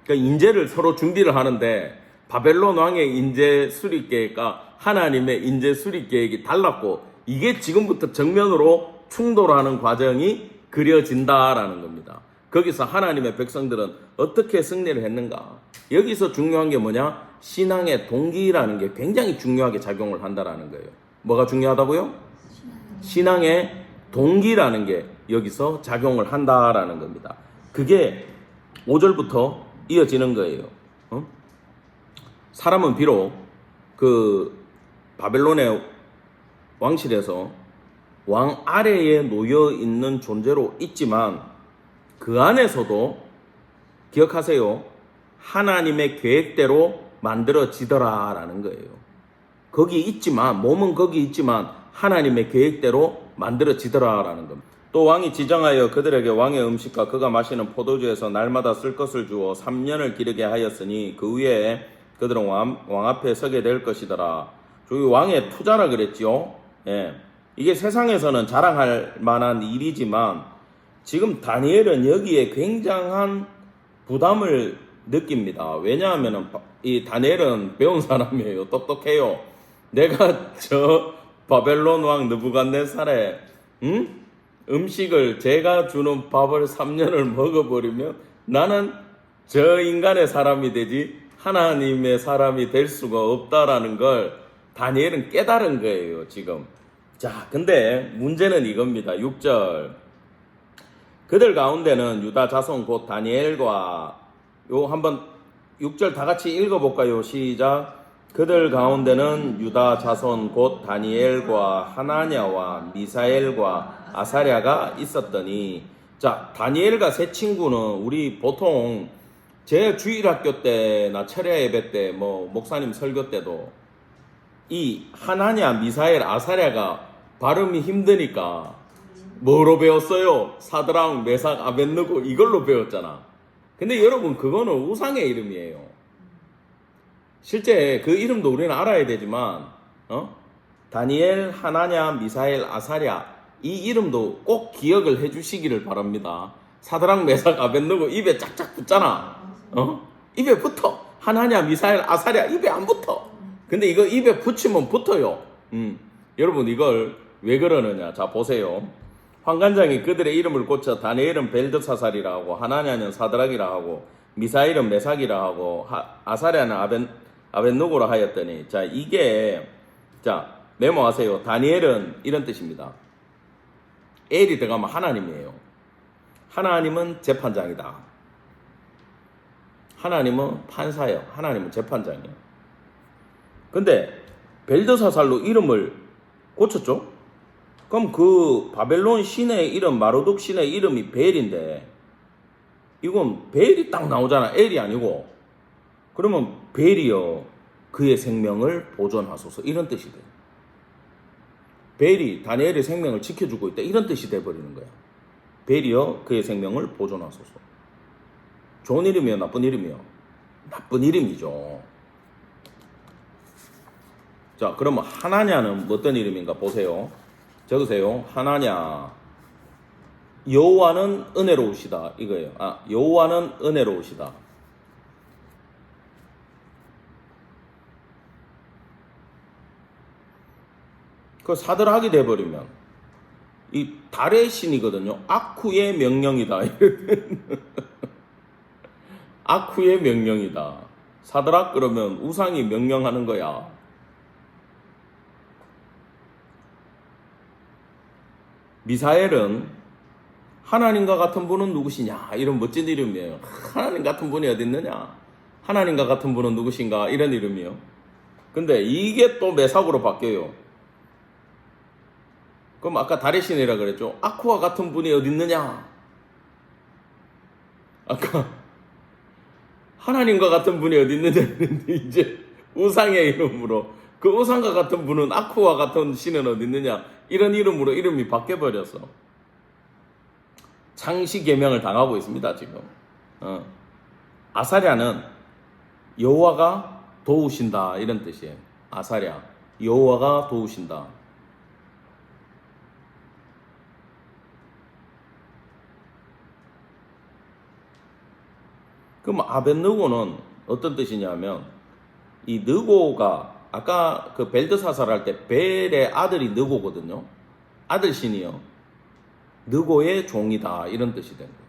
S1: 그러니까 인재를 서로 준비를 하는데 바벨론 왕의 인재 수립 계획과 하나님의 인재 수립 계획이 달랐고 이게 지금부터 정면으로 충돌하는 과정이 그려진다라는 겁니다. 거기서 하나님의 백성들은 어떻게 승리를 했는가? 여기서 중요한 게 뭐냐? 신앙의 동기라는 게 굉장히 중요하게 작용을 한다라는 거예요. 뭐가 중요하다고요? 신앙의 동기라는 게 여기서 작용을 한다라는 겁니다. 그게 5절부터 이어지는 거예요. 사람은 비록 그 바벨론의 왕실에서 왕 아래에 놓여 있는 존재로 있지만 그 안에서도 기억하세요. 하나님의 계획대로 만들어지더라라는 거예요. 거기 있지만, 몸은 거기 있지만 하나님의 계획대로 만들어지더라라는 겁니다. 또 왕이 지정하여 그들에게 왕의 음식과 그가 마시는 포도주에서 날마다 쓸 것을 주어 3년을 기르게 하였으니 그 후에 그들은 왕 앞에 서게 될 것이더라. 저기 왕의 투자라 그랬죠. 예. 이게 세상에서는 자랑할 만한 일이지만 지금 다니엘은 여기에 굉장한 부담을 느낍니다. 왜냐하면 이 다니엘은 배운 사람이에요. 똑똑해요. 내가 저 바벨론 왕 느부갓네살의 음식을 제가 주는 밥을 3년을 먹어버리면 나는 저 인간의 사람이 되지 하나님의 사람이 될 수가 없다라는 걸 다니엘은 깨달은 거예요, 지금. 자, 근데 문제는 이겁니다. 6절. 그들 가운데는 유다 자손 곧 다니엘과 요 한번 6절 다 같이 읽어볼까요? 시작. 그들 가운데는 유다 자손 곧 다니엘과 하나냐와 미사엘과 아사랴가 있었더니, 자, 다니엘과 세 친구는 우리 보통 제 주일학교 때나 철야 예배 때 뭐 목사님 설교 때도 이 하나냐, 미사엘, 아사랴가 발음이 힘드니까 뭐로 배웠어요? 사드랑, 메삭, 아벳느고 이걸로 배웠잖아. 근데 여러분 그거는 우상의 이름이에요. 실제 그 이름도 우리는 알아야 되지만 다니엘, 하나냐, 미사엘, 아사랴 이 이름도 꼭 기억을 해주시기를 바랍니다. 사드랑, 메삭, 아벳느고 입에 짝짝 붙잖아. 입에 붙어. 하나냐, 미사엘, 아사랴 입에 안 붙어. 근데 이거 입에 붙이면 붙어요. 여러분 이걸 왜 그러느냐? 자 보세요. 환관장이 그들의 이름을 고쳐 다니엘은 벨드사살이라 하고, 하나냐는 사드락이라 하고, 미사일은 메삭이라 하고, 아사랴는 아벳느고라 하였더니, 자 이게, 자 메모하세요. 다니엘은 이런 뜻입니다. 엘이 들어가면 하나님이에요. 하나님은 재판장이다. 하나님은 판사예요. 하나님은 재판장이에요. 근데 벨드사살로 이름을 고쳤죠? 그럼 그 바벨론 신의 이름, 마르둑 신의 이름이 벨인데 이건 벨이 딱 나오잖아. 엘이 아니고. 그러면 벨이여 그의 생명을 보존하소서 이런 뜻이 돼요. 벨이 다니엘의 생명을 지켜주고 있다 이런 뜻이 돼버리는 거야. 벨이여 그의 생명을 보존하소서. 좋은 이름이요, 나쁜 이름이요? 나쁜 이름이죠. 자, 그러면 하나냐는 어떤 이름인가 보세요. 적으세요. 하나냐. 여호와는 은혜로우시다 이거예요. 여호와는 은혜로우시다. 그 사드락이 돼버리면 이 달의 신이거든요. 아쿠의 명령이다. 아쿠의 명령이다. 사드락 그러면 우상이 명령하는 거야. 미사엘은 하나님과 같은 분은 누구시냐? 이런 멋진 이름이에요. 하나님 같은 분이 어디 있느냐? 하나님과 같은 분은 누구신가? 이런 이름이요. 근데 이게 또 메삭으로 바뀌어요. 그럼 아까 달의 신이라 그랬죠? 아쿠와 같은 분이 어디 있느냐? 아까 하나님과 같은 분이 어디 있느냐 했는데 이제 우상의 이름으로 그 우상과 같은 분은 아쿠와 같은 신은 어디 있느냐? 이런 이름으로 이름이 바뀌어버렸어. 창시 계명을 당하고 있습니다 지금. 아사랴는 여호와가 도우신다 이런 뜻이에요. 아사랴 여호와가 도우신다. 그럼 아벳느고는 어떤 뜻이냐면 이 느고가 아까 그 벨드사살 할 때 벨의 아들이 느고거든요. 아들 신이요. 느고의 종이다 이런 뜻이 된 거예요.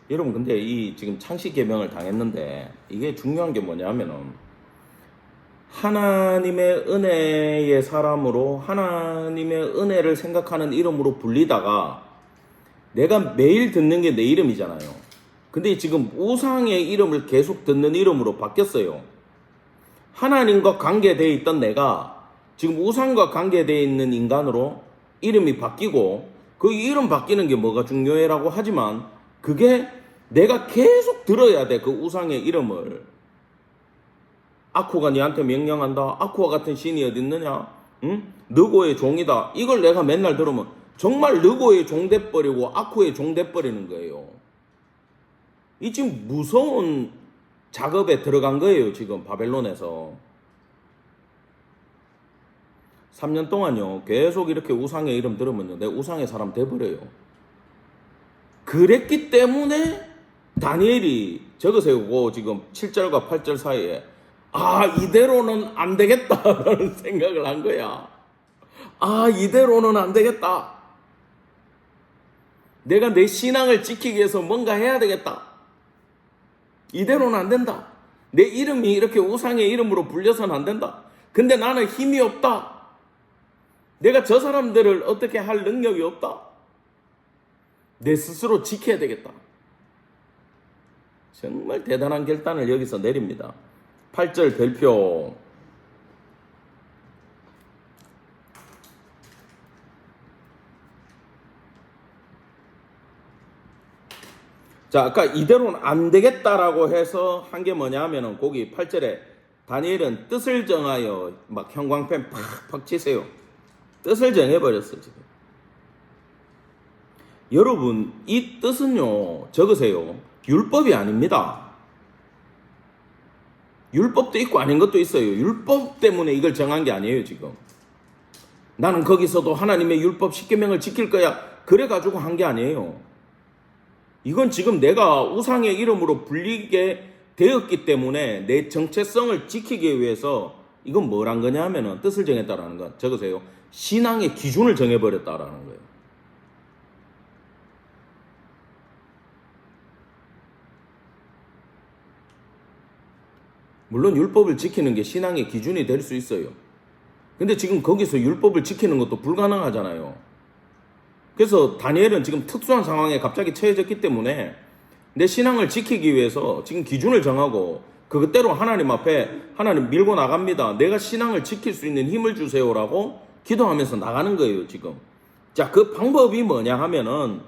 S1: 여러분 근데 이 지금 창시 계명을 당했는데 이게 중요한 게 뭐냐면은 하나님의 은혜의 사람으로 하나님의 은혜를 생각하는 이름으로 불리다가 내가 매일 듣는 게 내 이름이잖아요. 근데 지금 우상의 이름을 계속 듣는 이름으로 바뀌었어요. 하나님과 관계되어 있던 내가 지금 우상과 관계되어 있는 인간으로 이름이 바뀌고 그 이름 바뀌는 게 뭐가 중요해라고 하지만 그게 내가 계속 들어야 돼. 그 우상의 이름을. 아쿠가 니한테 명령한다. 아쿠와 같은 신이 어디 있느냐? 응? 느고의 종이다. 이걸 내가 맨날 들으면 정말 느고의 종 돼버리고 아쿠의 종 돼버리는 거예요. 이 지금 무서운 작업에 들어간 거예요. 지금 바벨론에서 3년 동안요 계속 이렇게 우상의 이름 들으면요 내 우상의 사람 돼버려요. 그랬기 때문에 다니엘이 적으세요. 지금 7절과 8절 사이에 이대로는 안 되겠다라는 생각을 한 거야. 이대로는 안 되겠다. 내가 내 신앙을 지키기 위해서 뭔가 해야 되겠다. 이대로는 안 된다. 내 이름이 이렇게 우상의 이름으로 불려서는 안 된다. 근데 나는 힘이 없다. 내가 저 사람들을 어떻게 할 능력이 없다. 내 스스로 지켜야 되겠다. 정말 대단한 결단을 여기서 내립니다. 8절 별표. 자, 아까 이대로는 안 되겠다라고 해서 한 게 뭐냐 하면은 거기 8절에 다니엘은 뜻을 정하여 막 형광펜 팍팍 치세요. 뜻을 정해버렸어, 지금. 여러분, 이 뜻은요, 적으세요. 율법이 아닙니다. 율법도 있고 아닌 것도 있어요. 율법 때문에 이걸 정한 게 아니에요, 지금. 나는 거기서도 하나님의 율법 10계명을 지킬 거야. 그래가지고 한 게 아니에요. 이건 지금 내가 우상의 이름으로 불리게 되었기 때문에 내 정체성을 지키기 위해서 이건 뭘 한 거냐 하면은 뜻을 정했다라는 거. 적으세요. 신앙의 기준을 정해버렸다라는 거예요. 물론 율법을 지키는 게 신앙의 기준이 될 수 있어요. 근데 지금 거기서 율법을 지키는 것도 불가능하잖아요. 그래서 다니엘은 지금 특수한 상황에 갑자기 처해졌기 때문에 내 신앙을 지키기 위해서 지금 기준을 정하고 그것대로 하나님 앞에 하나님 밀고 나갑니다. 내가 신앙을 지킬 수 있는 힘을 주세요라고 기도하면서 나가는 거예요, 지금. 자, 그 방법이 뭐냐 하면은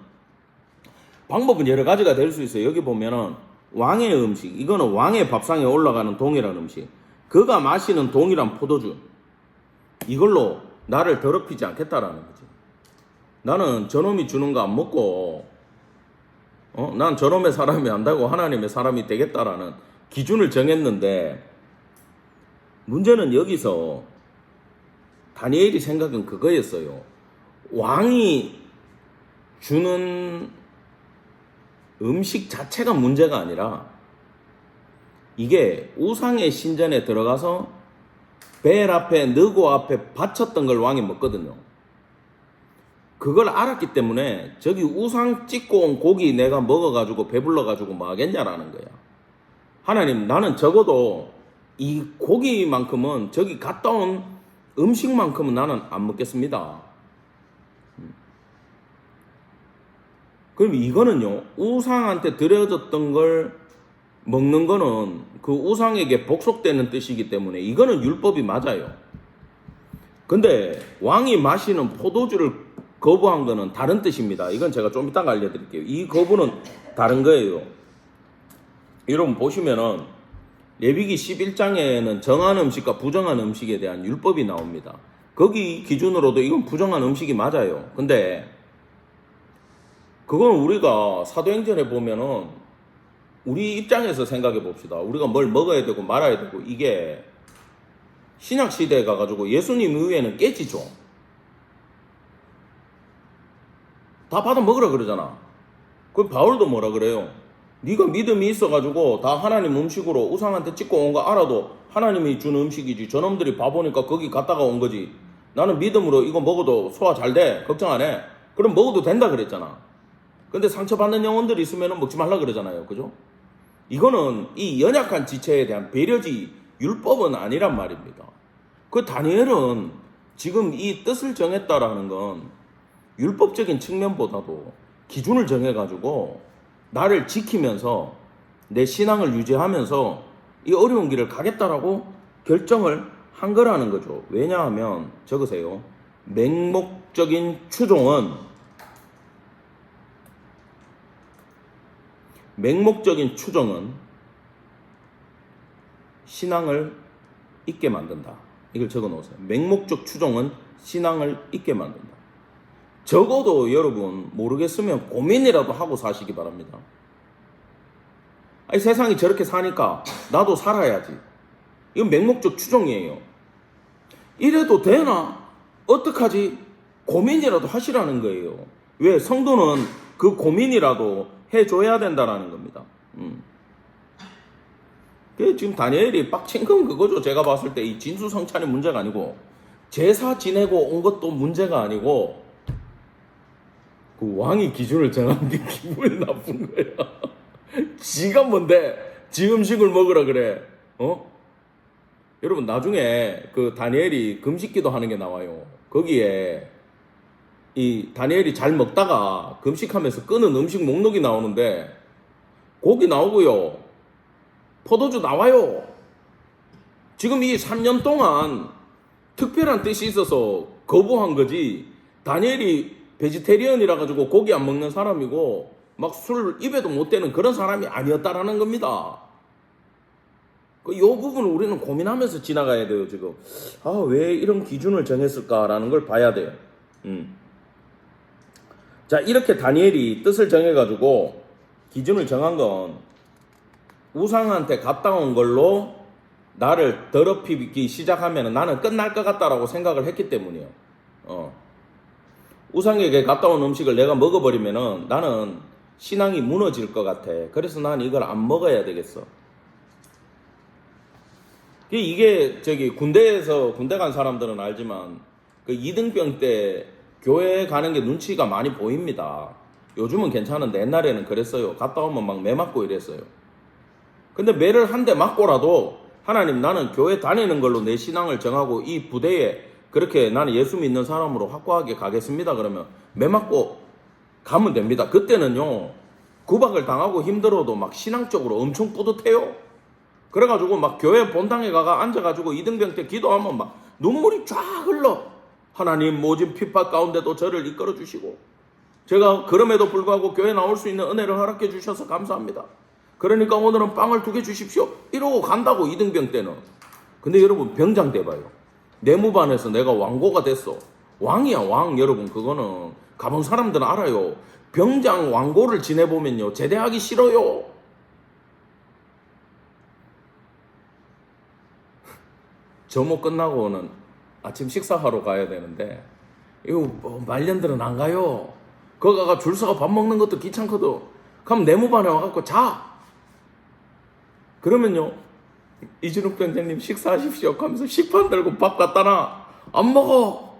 S1: 방법은 여러 가지가 될 수 있어요. 여기 보면은 왕의 음식, 이거는 왕의 밥상에 올라가는 동일한 음식, 그가 마시는 동일한 포도주, 이걸로 나를 더럽히지 않겠다라는 거지. 나는 저놈이 주는 거 안 먹고 난 저놈의 사람이 안다고 하나님의 사람이 되겠다라는 기준을 정했는데, 문제는 여기서 다니엘이 생각은 그거였어요. 왕이 주는 음식 자체가 문제가 아니라 이게 우상의 신전에 들어가서 벨 앞에 느고 앞에 바쳤던 걸 왕이 먹거든요. 그걸 알았기 때문에 저기 우상 찍고 온 고기 내가 먹어가지고 배불러가지고 뭐 하겠냐라는 거야. 하나님, 나는 적어도 이 고기만큼은, 저기 갔다 온 음식만큼은 나는 안 먹겠습니다. 그럼 이거는요, 우상한테 드려졌던 걸 먹는 거는 그 우상에게 복속되는 뜻이기 때문에 이거는 율법이 맞아요. 근데 왕이 마시는 포도주를 거부한 거는 다른 뜻입니다. 이건 제가 좀 이따가 알려드릴게요. 이 거부는 다른 거예요. 여러분 보시면은 레위기 11장에는 정한 음식과 부정한 음식에 대한 율법이 나옵니다. 거기 기준으로도 이건 부정한 음식이 맞아요. 근데 그건 우리가 사도행전에 보면은 우리 입장에서 생각해 봅시다. 우리가 뭘 먹어야 되고 말아야 되고, 이게 신약 시대에 가가지고 예수님 이후에는 깨지죠. 다 받아 먹으라 그러잖아. 그럼 바울도 뭐라 그래요? 네가 믿음이 있어가지고 다 하나님 음식으로 우상한테 찍고 온 거 알아도 하나님이 준 음식이지, 저놈들이 바보니까 거기 갔다가 온 거지. 나는 믿음으로 이거 먹어도 소화 잘 돼, 걱정 안 해. 그럼 먹어도 된다 그랬잖아. 근데 상처받는 영혼들이 있으면 먹지 말라 그러잖아요. 그죠? 이거는 이 연약한 지체에 대한 배려지 율법은 아니란 말입니다. 그 다니엘은 지금 이 뜻을 정했다라는 건 율법적인 측면보다도 기준을 정해가지고 나를 지키면서 내 신앙을 유지하면서 이 어려운 길을 가겠다라고 결정을 한 거라는 거죠. 왜냐하면 적으세요. 맹목적인 추종은 신앙을 잊게 만든다. 이걸 적어 놓으세요. 맹목적 추종은 신앙을 잊게 만든다. 적어도 여러분 모르겠으면 고민이라도 하고 사시기 바랍니다. 아니, 세상이 저렇게 사니까 나도 살아야지. 이건 맹목적 추종이에요. 이래도 되나? 어떡하지? 고민이라도 하시라는 거예요. 왜? 성도는 그 고민이라도 해줘야 된다라는 겁니다. 지금 다니엘이 빡친 건 그거죠. 제가 봤을 때 이 진수성찬이 문제가 아니고 제사 지내고 온 것도 문제가 아니고 그 왕이 기준을 정한 게 기분이 나쁜 거야. 지가 뭔데 지 음식을 먹으라 그래. 여러분 나중에 그 다니엘이 금식기도 하는 게 나와요. 거기에 이 다니엘이 잘 먹다가 금식하면서 끄는 음식 목록이 나오는데 고기 나오고요. 포도주 나와요. 지금 이 3년 동안 특별한 뜻이 있어서 거부한 거지. 다니엘이 베지테리언이라 가지고 고기 안 먹는 사람이고 막 술 입에도 못 대는 그런 사람이 아니었다라는 겁니다. 이 부분을 우리는 고민하면서 지나가야 돼요. 지금 왜 이런 기준을 정했을까라는 걸 봐야 돼요. 자, 이렇게 다니엘이 뜻을 정해가지고 기준을 정한 건 우상한테 갔다 온 걸로 나를 더럽히기 시작하면 나는 끝날 것 같다라고 생각을 했기 때문이에요. 우상에게 갔다 온 음식을 내가 먹어버리면은 나는 신앙이 무너질 것 같아. 그래서 나는 이걸 안 먹어야 되겠어. 이게 군대에서 군대 간 사람들은 알지만 그 2등병 때 교회 가는 게 눈치가 많이 보입니다. 요즘은 괜찮은데 옛날에는 그랬어요. 갔다 오면 막 매 맞고 이랬어요. 근데 매를 한 대 맞고라도 하나님 나는 교회 다니는 걸로 내 신앙을 정하고 이 부대에 그렇게 나는 예수 믿는 사람으로 확고하게 가겠습니다. 그러면 매 맞고 가면 됩니다. 그때는요 구박을 당하고 힘들어도 막 신앙적으로 엄청 뿌듯해요. 그래가지고 막 교회 본당에 가가 앉아가지고 2등병 때 기도하면 막 눈물이 쫙 흘러. 하나님 모진 핍박 가운데도 저를 이끌어 주시고 제가 그럼에도 불구하고 교회 나올 수 있는 은혜를 허락해 주셔서 감사합니다. 그러니까 오늘은 빵을 2개 주십시오. 이러고 간다고 2등병 때는. 근데 여러분 병장 돼봐요. 내무반에서 내가 왕고가 됐어. 왕이야 왕. 여러분 그거는 가본 사람들은 알아요. 병장 왕고를 지내보면요 제대하기 싫어요. 점호 끝나고는 아침 식사하러 가야 되는데 이거 말년들은 안 가요. 거기 가가 줄 서가 밥 먹는 것도 귀찮거든. 그럼 내무반에 와갖고 자. 그러면요 이준욱 병장님 식사하십시오 하면서 식판 들고 밥 갖다 놔. 안 먹어.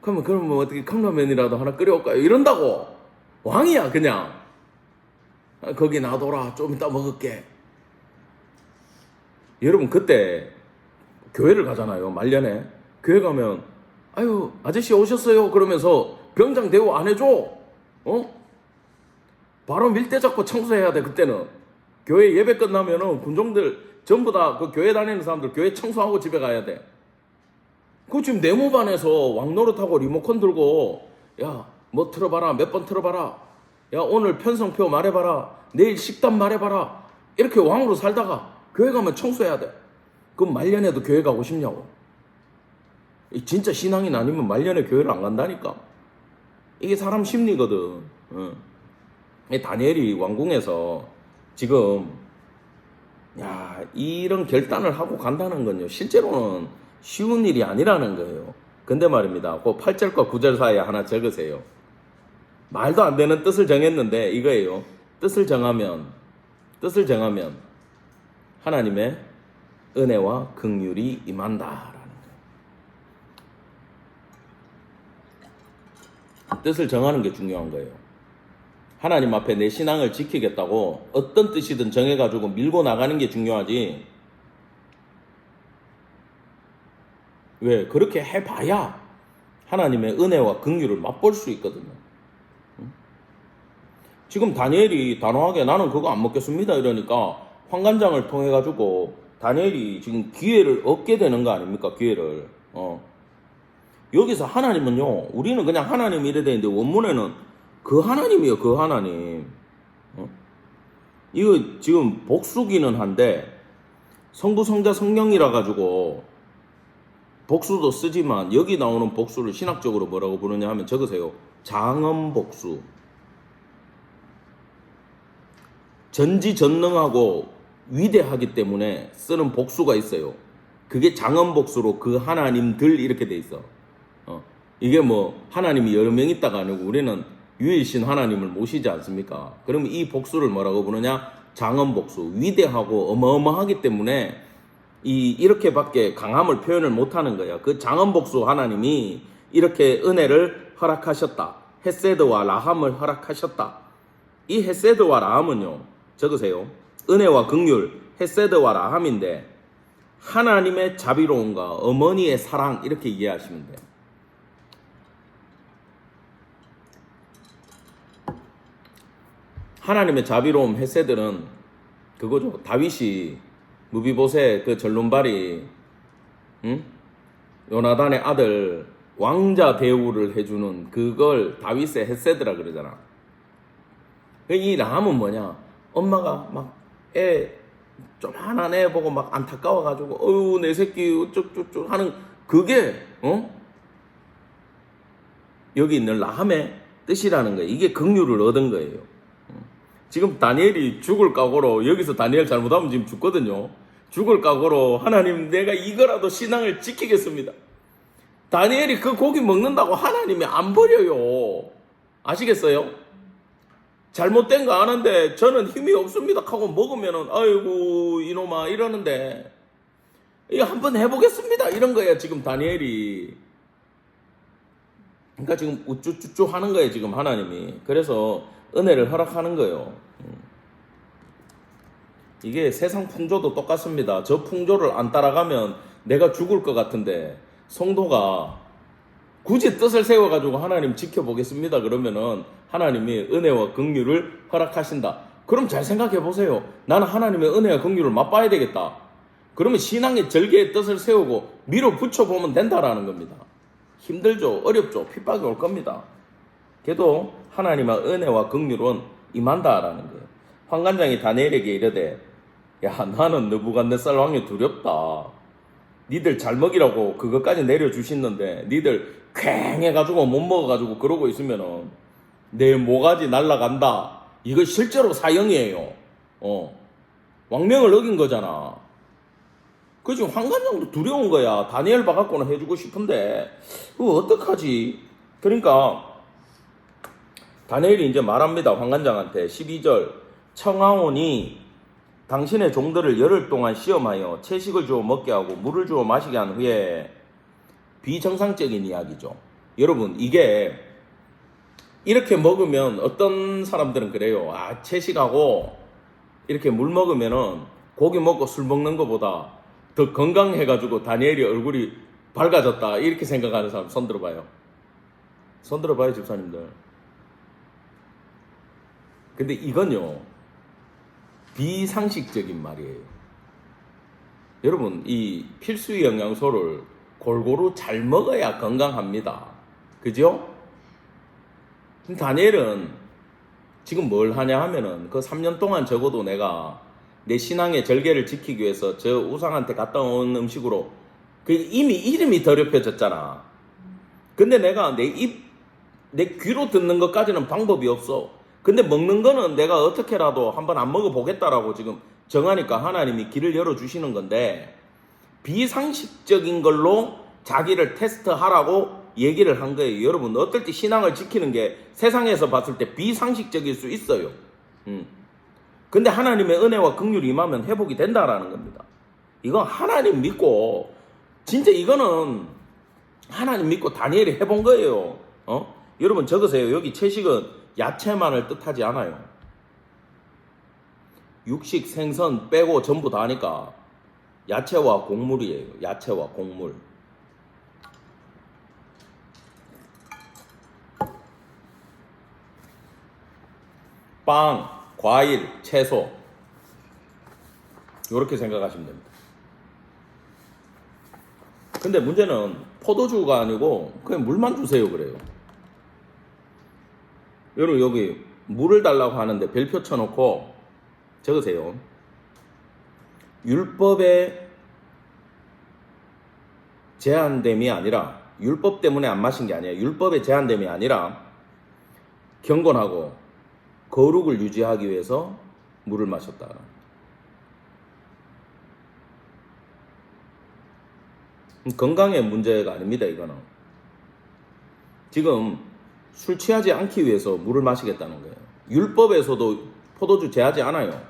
S1: 그러면 뭐 어떻게 컵라면이라도 하나 끓여올까요? 이런다고. 왕이야 그냥. 거기 놔둬라. 좀 이따 먹을게. 여러분 그때 교회를 가잖아요. 말년에. 교회 가면 아유 아저씨 오셨어요 그러면서 병장 대우 안 해줘. 바로 밀대 잡고 청소해야 돼. 그때는 교회 예배 끝나면은 군종들 전부 다 그 교회 다니는 사람들 교회 청소하고 집에 가야 돼. 그 지금 내무반에서 왕노릇하고 리모컨 들고 야 뭐 틀어봐라 몇 번 틀어봐라 야 오늘 편성표 말해봐라 내일 식단 말해봐라 이렇게 왕으로 살다가 교회 가면 청소해야 돼. 그럼 말년에도 교회 가고 싶냐고. 진짜 신앙인 아니면 말년에 교회를 안 간다니까. 이게 사람 심리거든. 다니엘이 왕궁에서 지금 이런 결단을 하고 간다는 건요 실제로는 쉬운 일이 아니라는 거예요. 근데 말입니다. 그 8절과 9절 사이에 하나 적으세요. 말도 안 되는 뜻을 정했는데 이거예요. 뜻을 정하면 하나님의 은혜와 긍휼이 임한다라는 거예요. 뜻을 정하는 게 중요한 거예요. 하나님 앞에 내 신앙을 지키겠다고 어떤 뜻이든 정해가지고 밀고 나가는 게 중요하지. 왜? 그렇게 해봐야 하나님의 은혜와 긍휼을 맛볼 수 있거든요. 지금 다니엘이 단호하게 나는 그거 안 먹겠습니다 이러니까 환관장을 통해 가지고 다니엘이 지금 기회를 얻게 되는 거 아닙니까? 기회를. 여기서 하나님은요 우리는 그냥 하나님 이래 되는데 원문에는 그 하나님이에요. 그 하나님. 이거 지금 복수기는 한데 성부 성자 성령이라 가지고 복수도 쓰지만 여기 나오는 복수를 신학적으로 뭐라고 부르냐 하면 적으세요. 장엄복수. 전지전능하고 위대하기 때문에 쓰는 복수가 있어요. 그게 장엄복수로 그 하나님들 이렇게 돼 있어. 이게 뭐 하나님이 여러 명 있다가 아니고 우리는 유일신 하나님을 모시지 않습니까? 그러면 이 복수를 뭐라고 부르냐? 장엄복수. 위대하고 어마어마하기 때문에 이렇게밖에 강함을 표현을 못하는 거야. 그 장엄복수 하나님이 이렇게 은혜를 허락하셨다. 헤세드와 라함을 허락하셨다. 이 헤세드와 라함은요 적으세요. 은혜와 긍휼, 헤세드와 라함인데 하나님의 자비로움과 어머니의 사랑 이렇게 이해하시면 돼요. 하나님의 자비로움 헤세드는 그거죠. 다윗이 무비보셋 그 전론발이 요나단의 아들 왕자 대우를 해주는 그걸 다윗의 헤세드라 그러잖아. 이 라함은 뭐냐? 엄마가 막 애 좀 하나 애 보고 막 안타까워가지고 어유 내 새끼 어쩌고저쩌고 하는 그게 여기 있는 라함의 뜻이라는 거예요. 이게 긍휼을 얻은 거예요. 지금 다니엘이 죽을 각오로 여기서 다니엘 잘못하면 지금 죽거든요. 죽을 각오로 하나님 내가 이거라도 신앙을 지키겠습니다. 다니엘이 그 고기 먹는다고 하나님이 안 버려요. 아시겠어요? 잘못된 거 아는데 저는 힘이 없습니다 하고 먹으면은 아이고 이놈아 이러는데 이거 한번 해보겠습니다 이런 거예요. 지금 다니엘이. 그러니까 지금 우쭈쭈쭈 하는 거예요 지금 하나님이. 그래서 은혜를 허락하는 거예요. 이게 세상 풍조도 똑같습니다. 저 풍조를 안 따라가면 내가 죽을 것 같은데 성도가 굳이 뜻을 세워가지고 하나님 지켜보겠습니다 그러면은 하나님이 은혜와 긍휼을 허락하신다. 그럼 잘 생각해 보세요. 나는 하나님의 은혜와 긍휼을 맛봐야 되겠다. 그러면 신앙의 절개의 뜻을 세우고 밀어붙여보면 된다라는 겁니다. 힘들죠. 어렵죠. 핍박이 올 겁니다. 그래도 하나님의 은혜와 긍휼은 임한다라는 거예요. 환관장이 다니엘에게 이르되 야 나는 느부갓네살 왕이 두렵다. 니들 잘 먹이라고 그것까지 내려주시는데 니들 쾌해가지고 못 먹어가지고 그러고 있으면은 내 모가지 날라간다. 이거 실제로 사형이에요. 왕명을 어긴 거잖아. 그 지금 환관장도 두려운 거야. 다니엘 봐갖고는 해주고 싶은데 그거 어떡하지? 그러니까 다니엘이 이제 말합니다. 환관장한테 12절 청하오니 당신의 종들을 열흘 동안 시험하여 채식을 주어 먹게 하고 물을 주어 마시게 한 후에 비정상적인 이야기죠. 여러분 이게 이렇게 먹으면 어떤 사람들은 그래요. 아 채식하고 이렇게 물 먹으면은 고기 먹고 술 먹는 것보다 더 건강해가지고 다니엘이 얼굴이 밝아졌다 이렇게 생각하는 사람 손 들어봐요. 손 들어봐요 집사님들. 근데 이건요 비상식적인 말이에요. 여러분 이 필수 영양소를 골고루 잘 먹어야 건강합니다. 그죠? 다니엘은 지금 뭘 하냐 하면은 그 3년 동안 적어도 내가 내 신앙의 절개를 지키기 위해서 저 우상한테 갔다 온 음식으로 그 이미 이름이 더럽혀졌잖아. 근데 내가 내 귀로 듣는 것까지는 방법이 없어. 근데 먹는 거는 내가 어떻게라도 한번 안 먹어보겠다라고 지금 정하니까 하나님이 길을 열어주시는 건데 비상식적인 걸로 자기를 테스트하라고 얘기를 한 거예요. 여러분 어떨 때 신앙을 지키는 게 세상에서 봤을 때 비상식적일 수 있어요. 근데 하나님의 은혜와 긍휼이 임하면 회복이 된다라는 겁니다. 이건 하나님 믿고 진짜 이거는 하나님 믿고 다니엘이 해본 거예요. 여러분 적으세요. 여기 채식은 야채만을 뜻하지 않아요. 육식, 생선 빼고 전부 다 하니까 야채와 곡물이에요. 야채와 곡물. 빵, 과일, 채소 이렇게 생각하시면 됩니다. 근데 문제는 포도주가 아니고 그냥 물만 주세요 그래요. 여러분 여기 물을 달라고 하는데 별표 쳐놓고 적으세요. 율법에 제한됨이 아니라 율법 때문에 안 마신 게 아니라 율법에 제한됨이 아니라 경건하고 거룩을 유지하기 위해서 물을 마셨다. 건강의 문제가 아닙니다. 이거는 지금 술 취하지 않기 위해서 물을 마시겠다는 거예요. 율법에서도 포도주 제하지 않아요.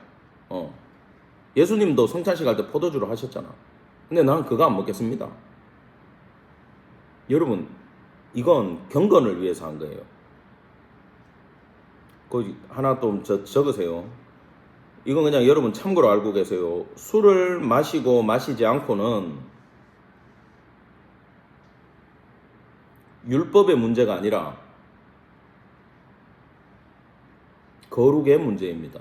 S1: 예수님도 성찬식 할 때 포도주를 하셨잖아. 근데 난 그거 안 먹겠습니다. 여러분 이건 경건을 위해서 한 거예요. 거기 하나 좀 적으세요. 이건 그냥 여러분 참고로 알고 계세요. 술을 마시고 마시지 않고는 율법의 문제가 아니라 거룩의 문제입니다.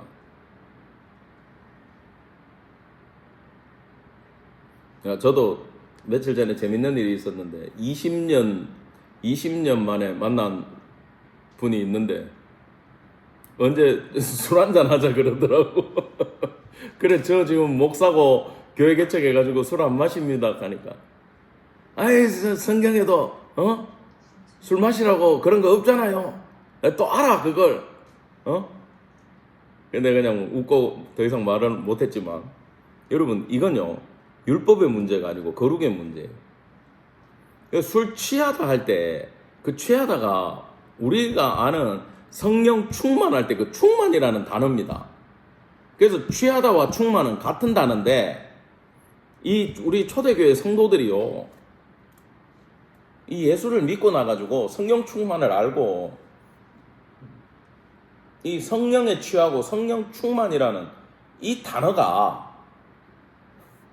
S1: 저도 며칠 전에 재밌는 일이 있었는데 20년 만에 만난 분이 있는데 언제 술 한잔 하자 그러더라고. 그래 저 지금 목사고 교회 개척해가지고 술 안 마십니다 하니까 아이 성경에도 술 마시라고 그런 거 없잖아요. 또 알아 그걸. 근데 그냥 웃고 더 이상 말은 못했지만 여러분 이건요 율법의 문제가 아니고 거룩의 문제예요. 술 취하다 할 때 그 취하다가 우리가 아는 성령 충만할 때 그 충만이라는 단어입니다. 그래서 취하다와 충만은 같은 단어인데 이 우리 초대교회 성도들이요 이 예수를 믿고 나가지고 성령 충만을 알고 이 성령에 취하고 성령 충만이라는 이 단어가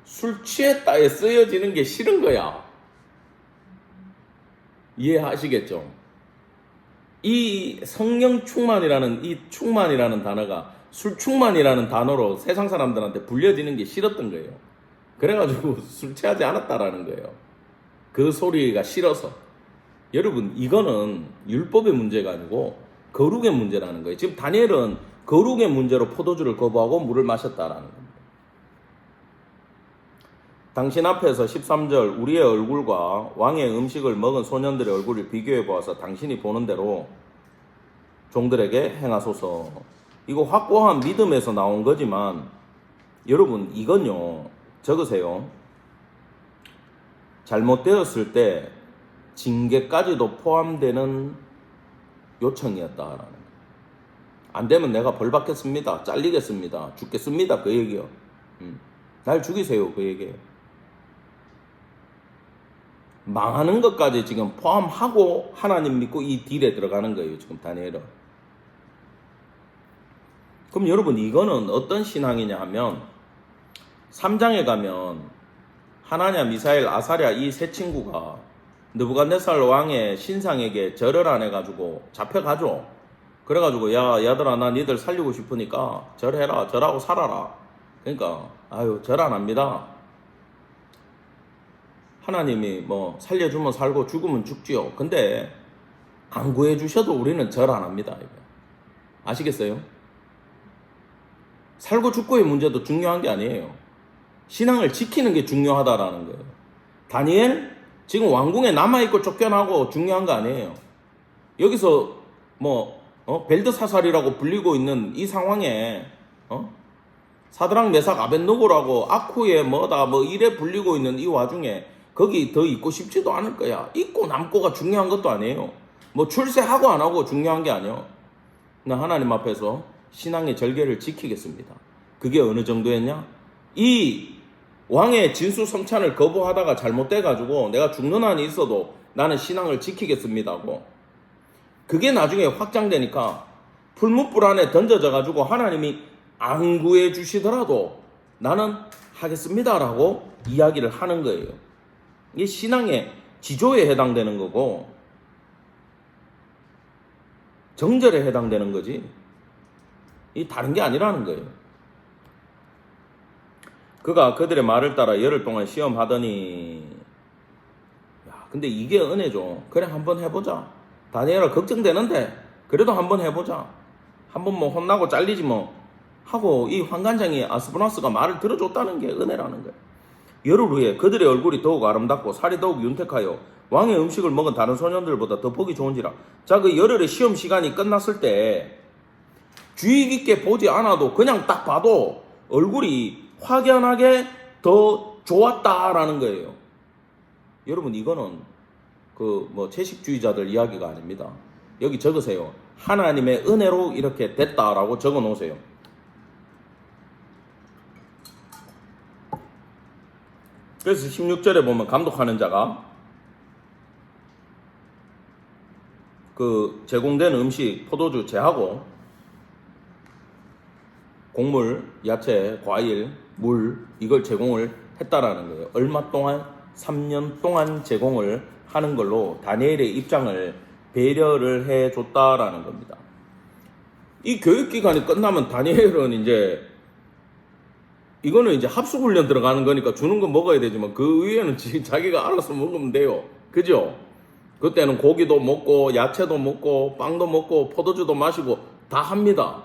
S1: 술 취했다에 쓰여지는 게 싫은 거야. 이해하시겠죠? 이 성령 충만이라는 이 충만이라는 단어가 술 충만이라는 단어로 세상 사람들한테 불려지는 게 싫었던 거예요. 그래가지고 술 취하지 않았다라는 거예요. 그 소리가 싫어서. 여러분 이거는 율법의 문제가 아니고 거룩의 문제라는 거예요. 지금 다니엘은 거룩의 문제로 포도주를 거부하고 물을 마셨다라는 겁니다. 당신 앞에서 13절 우리의 얼굴과 왕의 음식을 먹은 소년들의 얼굴을 비교해 보아서 당신이 보는 대로 종들에게 행하소서. 이거 확고한 믿음에서 나온 거지만 여러분 이건요 적으세요. 잘못되었을 때 징계까지도 포함되는 요청이었다라는 거예요. 안 되면 내가 벌 받겠습니다. 잘리겠습니다. 죽겠습니다. 그 얘기요. 날 죽이세요. 그 얘기예요. 망하는 것까지 지금 포함하고 하나님 믿고 이 딜에 들어가는 거예요. 지금 다니엘은. 그럼 여러분 이거는 어떤 신앙이냐 하면 3장에 가면 하나냐, 미사엘, 아사랴 이 세 친구가 느부갓네살 왕의 신상에게 절을 안 해가지고 잡혀가죠. 그래가지고 야 얘들아 나 니들 살리고 싶으니까 절해라. 절하고 살아라. 그러니까 아유 절 안 합니다. 하나님이 뭐 살려주면 살고 죽으면 죽지요. 근데 안 구해주셔도 우리는 절 안 합니다. 이거. 아시겠어요? 살고 죽고의 문제도 중요한 게 아니에요. 신앙을 지키는 게 중요하다라는 거예요. 다니엘 지금 왕궁에 남아있고 쫓겨나고 중요한 거 아니에요. 여기서 뭐 벨드사살이라고 불리고 있는 이 상황에 사드락 메삭 아벳느고라고 아쿠에 뭐다 뭐 이래 불리고 있는 이 와중에 거기 더 있고 싶지도 않을 거야. 있고 남고가 중요한 것도 아니에요. 뭐 출세하고 안 하고 중요한 게 아니에요. 나 하나님 앞에서 신앙의 절개를 지키겠습니다. 그게 어느 정도였냐? 이 왕의 진수성찬을 거부하다가 잘못돼가지고 내가 죽는 한이 있어도 나는 신앙을 지키겠습니다고. 그게 나중에 확장되니까 풀무불 안에 던져져가지고 하나님이 안 구해주시더라도 나는 하겠습니다라고 이야기를 하는 거예요. 이게 신앙의 지조에 해당되는 거고 정절에 해당되는 거지 이 다른 게 아니라는 거예요. 그가 그들의 말을 따라 열흘 동안 시험하더니 야 근데 이게 은혜죠. 그래 한번 해보자. 다니엘아 걱정되는데 그래도 한번 해보자. 한번 뭐 혼나고 잘리지 뭐 하고 이 환관장이 아스브나스가 말을 들어줬다는 게 은혜라는 거예요. 열흘 후에 그들의 얼굴이 더욱 아름답고 살이 더욱 윤택하여 왕의 음식을 먹은 다른 소년들보다 더 보기 좋은지라. 자, 그 열흘의 시험 시간이 끝났을 때 주의 깊게 보지 않아도 그냥 딱 봐도 얼굴이 확연하게 더 좋았다라는 거예요. 여러분 이거는 그 뭐 채식주의자들 이야기가 아닙니다. 여기 적으세요. 하나님의 은혜로 이렇게 됐다라고 적어 놓으세요. 그래서 16절에 보면 감독하는 자가 그 제공된 음식 포도주 제하고 곡물, 야채, 과일, 물 이걸 제공을 했다라는 거예요. 얼마 동안? 3년 동안 제공을 하는 걸로 다니엘의 입장을 배려를 해줬다라는 겁니다. 이 교육기간이 끝나면 다니엘은 이거는 이제 합숙훈련 들어가는 거니까 주는 건 먹어야 되지만 그 위에는 자기가 알아서 먹으면 돼요. 그죠? 그때는 고기도 먹고 야채도 먹고 빵도 먹고 포도주도 마시고 다 합니다.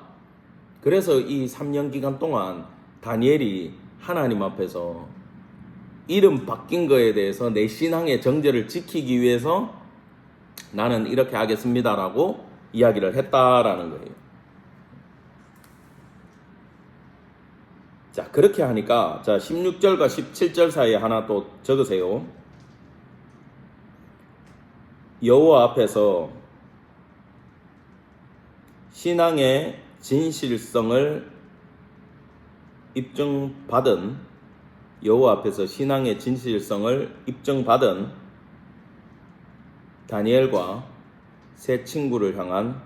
S1: 그래서 이 3년 기간 동안 다니엘이 하나님 앞에서 이름 바뀐 거에 대해서 내 신앙의 정제를 지키기 위해서 나는 이렇게 하겠습니다라고 이야기를 했다라는 거예요. 자, 그렇게 하니까 자 16절과 17절 사이에 하나 또 적으세요. 여호와 앞에서 신앙의 진실성을 입증받은 여호와 앞에서 신앙의 진실성을 입증받은 다니엘과 세 친구를 향한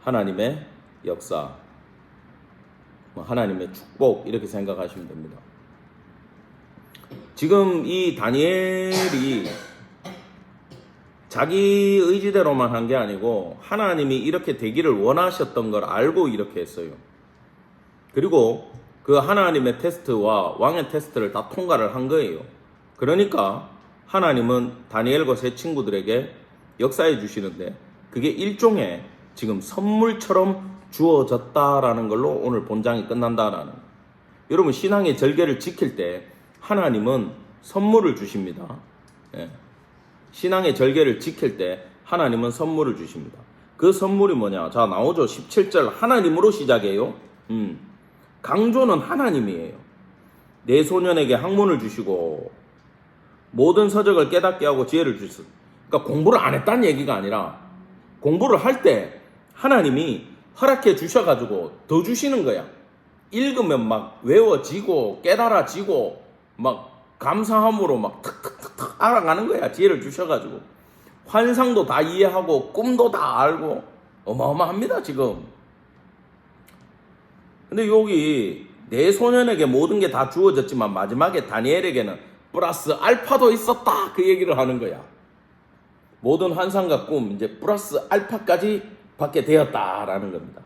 S1: 하나님의 역사, 하나님의 축복 이렇게 생각하시면 됩니다. 지금 이 다니엘이 자기 의지대로만 한 게 아니고 하나님이 이렇게 되기를 원하셨던 걸 알고 이렇게 했어요. 그리고 그 하나님의 테스트와 왕의 테스트를 다 통과를 한 거예요. 그러니까 하나님은 다니엘과 세 친구들에게 역사해 주시는데 그게 일종의 지금 선물처럼 주어졌다라는 걸로 오늘 본장이 끝난다라는 거예요. 여러분 신앙의 절개를 지킬 때 하나님은 선물을 주십니다. 예. 신앙의 절개를 지킬 때 하나님은 선물을 주십니다. 그 선물이 뭐냐? 자 나오죠. 17절 하나님으로 시작해요. 강조는 하나님이에요. 내 소년에게 학문을 주시고 모든 서적을 깨닫게 하고 지혜를 주시고 그러니까 공부를 안 했다는 얘기가 아니라 공부를 할 때 하나님이 허락해 주셔가지고 더 주시는 거야. 읽으면 막 외워지고 깨달아지고 막 감사함으로 막 탁탁탁탁 알아가는 거야. 지혜를 주셔가지고 환상도 다 이해하고 꿈도 다 알고 어마어마합니다 지금. 근데 여기 내 소년에게 모든 게 다 주어졌지만 마지막에 다니엘에게는 플러스 알파도 있었다 그 얘기를 하는 거야. 모든 환상과 꿈 이제 플러스 알파까지 받게 되었다라는 겁니다.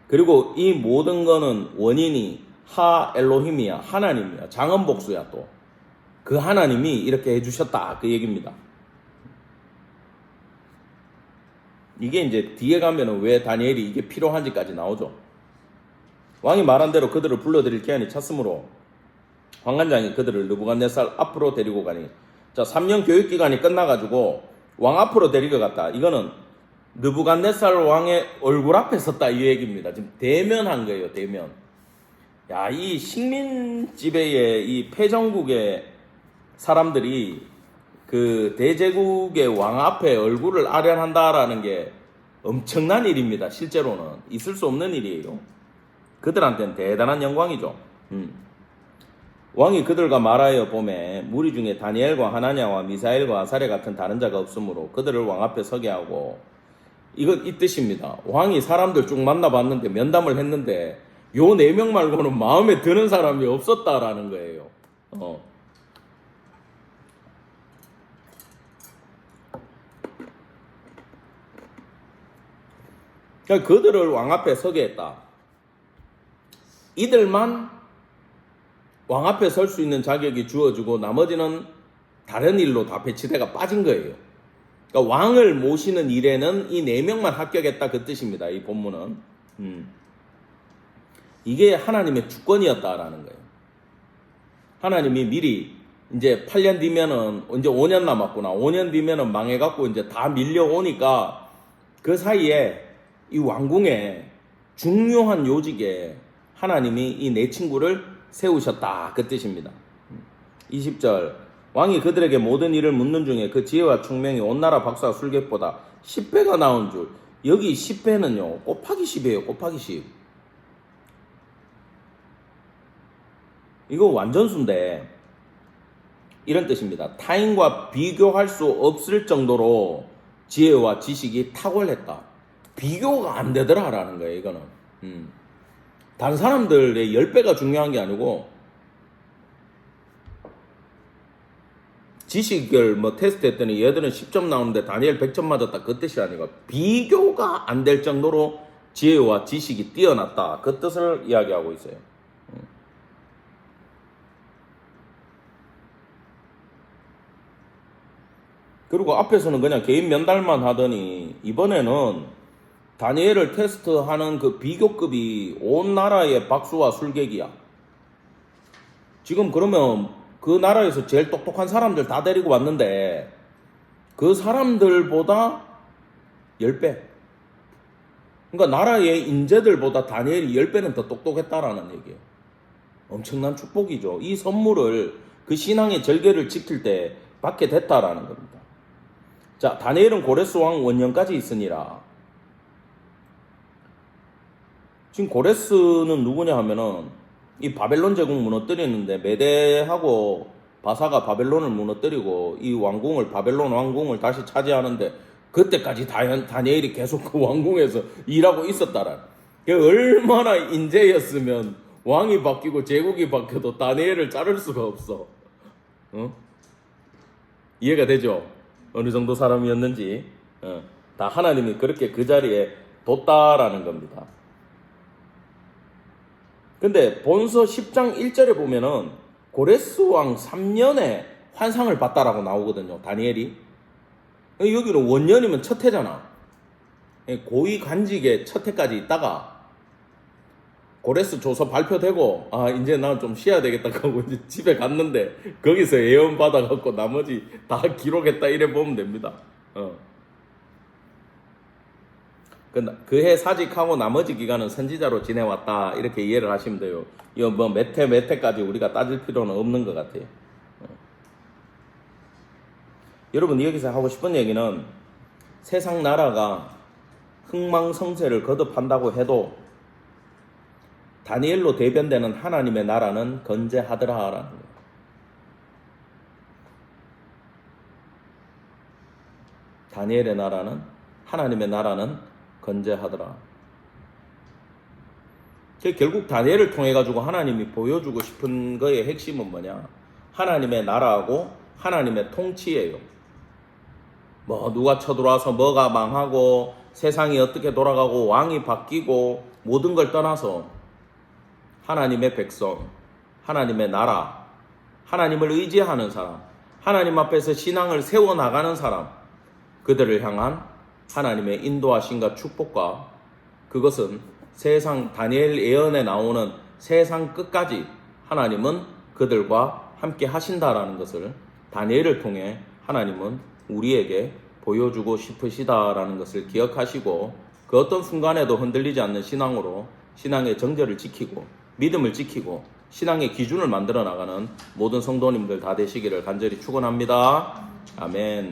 S1: 그리고 이 모든 거는 원인이 하 엘로힘이야. 하나님이야. 장언복수야 또. 그 하나님이 이렇게 해주셨다 그 얘기입니다. 이게 이제 뒤에 가면은 왜 다니엘이 이게 필요한지까지 나오죠. 왕이 말한 대로 그들을 불러들일 기한이 찼으므로 황관장이 그들을 느부갓네살 앞으로 데리고 가니 자 3년 교육기간이 끝나가지고 왕 앞으로 데리고 갔다. 이거는 느부갓네살 왕의 얼굴 앞에 섰다 이 얘기입니다. 지금 대면한 거예요. 대면. 야, 이 식민 지배의 이 패전국의 사람들이 그 대제국의 왕 앞에 얼굴을 아련한다라는 게 엄청난 일입니다. 실제로는 있을 수 없는 일이에요. 그들한테는 대단한 영광이죠. 왕이 그들과 말하여 보매 무리 중에 다니엘과 하나냐와 미사엘과 아사랴 같은 다른 자가 없으므로 그들을 왕 앞에 서게 하고 이 뜻입니다. 왕이 사람들 쭉 만나봤는데 면담을 했는데 요 4명 말고는 마음에 드는 사람이 없었다라는 거예요. 그러니까 그들을 왕 앞에 서게 했다. 이들만 왕 앞에 설 수 있는 자격이 주어지고 나머지는 다른 일로 다 배치대가 빠진 거예요. 그러니까 왕을 모시는 일에는 이 4명만 합격했다 그 뜻입니다. 이 본문은. 이게 하나님의 주권이었다라는 거예요. 하나님이 미리 이제 8년 뒤면은 이제 5년 남았구나. 5년 뒤면은 망해갖고 이제 다 밀려오니까 그 사이에 이 왕궁에 중요한 요직에 하나님이 이 4친구를 세우셨다 그 뜻입니다. 20절 왕이 그들에게 모든 일을 묻는 중에 그 지혜와 총명이 온 나라 박사와 술객보다 10배가 나온 줄. 여기 10배는요 곱하기 10이에요. 곱하기 10. 이거 완전수인데 이런 뜻입니다. 타인과 비교할 수 없을 정도로 지혜와 지식이 탁월했다. 비교가 안 되더라라는 거예요, 이거는. 다른 사람들의 10배가 중요한 게 아니고, 지식을 뭐 테스트 했더니 얘들은 10점 나오는데 다니엘 100점 맞았다. 그 뜻이 아니고, 비교가 안 될 정도로 지혜와 지식이 뛰어났다. 그 뜻을 이야기하고 있어요. 그리고 앞에서는 그냥 개인 면담만 하더니, 이번에는 다니엘을 테스트하는 그 비교급이 온 나라의 박수와 술객이야. 지금 그러면 그 나라에서 제일 똑똑한 사람들 다 데리고 왔는데 그 사람들보다 10배. 그러니까 나라의 인재들보다 다니엘이 10배는 더 똑똑했다라는 얘기예요. 엄청난 축복이죠. 이 선물을 그 신앙의 절개를 지킬 때 받게 됐다라는 겁니다. 자, 다니엘은 고레스 왕 원년까지 있으니라. 지금 고레스는 누구냐 하면은 이 바벨론 제국 무너뜨리는데 메대하고 바사가 바벨론을 무너뜨리고 이 왕궁을 바벨론 왕궁을 다시 차지하는데 그때까지 다니엘이 계속 그 왕궁에서 일하고 있었다라. 얼마나 인재였으면 왕이 바뀌고 제국이 바뀌어도 다니엘을 자를 수가 없어. 이해가 되죠? 어느 정도 사람이었는지. 다 하나님이 그렇게 그 자리에 뒀다라는 겁니다. 근데 본서 10장 1절에 보면은 고레스 왕 3년에 환상을 봤다라고 나오거든요. 다니엘이. 여기는 원년이면 첫 해잖아. 고위 관직의 첫 해까지 있다가 고레스 조서 발표되고 이제 난 좀 쉬어야 되겠다 하고 이제 집에 갔는데 거기서 예언 받아갖고 나머지 다 기록했다 이래 보면 됩니다. 그해 사직하고 나머지 기간은 선지자로 지내왔다 이렇게 이해를 하시면 돼요. 이거 뭐 몇 해까지 우리가 따질 필요는 없는 것 같아요. 여러분 여기서 하고 싶은 얘기는 세상 나라가 흥망성쇠를 거듭한다고 해도 다니엘로 대변되는 하나님의 나라는 건재하더라라는 거예요. 다니엘의 나라는 하나님의 나라는 건재하더라. 결국 다니엘을 통해 가지고 하나님이 보여주고 싶은 거의 핵심은 뭐냐? 하나님의 나라하고 하나님의 통치예요. 뭐 누가 쳐들어와서 뭐가 망하고 세상이 어떻게 돌아가고 왕이 바뀌고 모든 걸 떠나서 하나님의 백성, 하나님의 나라, 하나님을 의지하는 사람, 하나님 앞에서 신앙을 세워나가는 사람, 그들을 향한 하나님의 인도하심과 축복과 그것은 세상 다니엘 예언에 나오는 세상 끝까지 하나님은 그들과 함께 하신다라는 것을 다니엘을 통해 하나님은 우리에게 보여주고 싶으시다라는 것을 기억하시고 그 어떤 순간에도 흔들리지 않는 신앙으로 신앙의 정절을 지키고 믿음을 지키고 신앙의 기준을 만들어 나가는 모든 성도님들 다 되시기를 간절히 축원합니다. 아멘.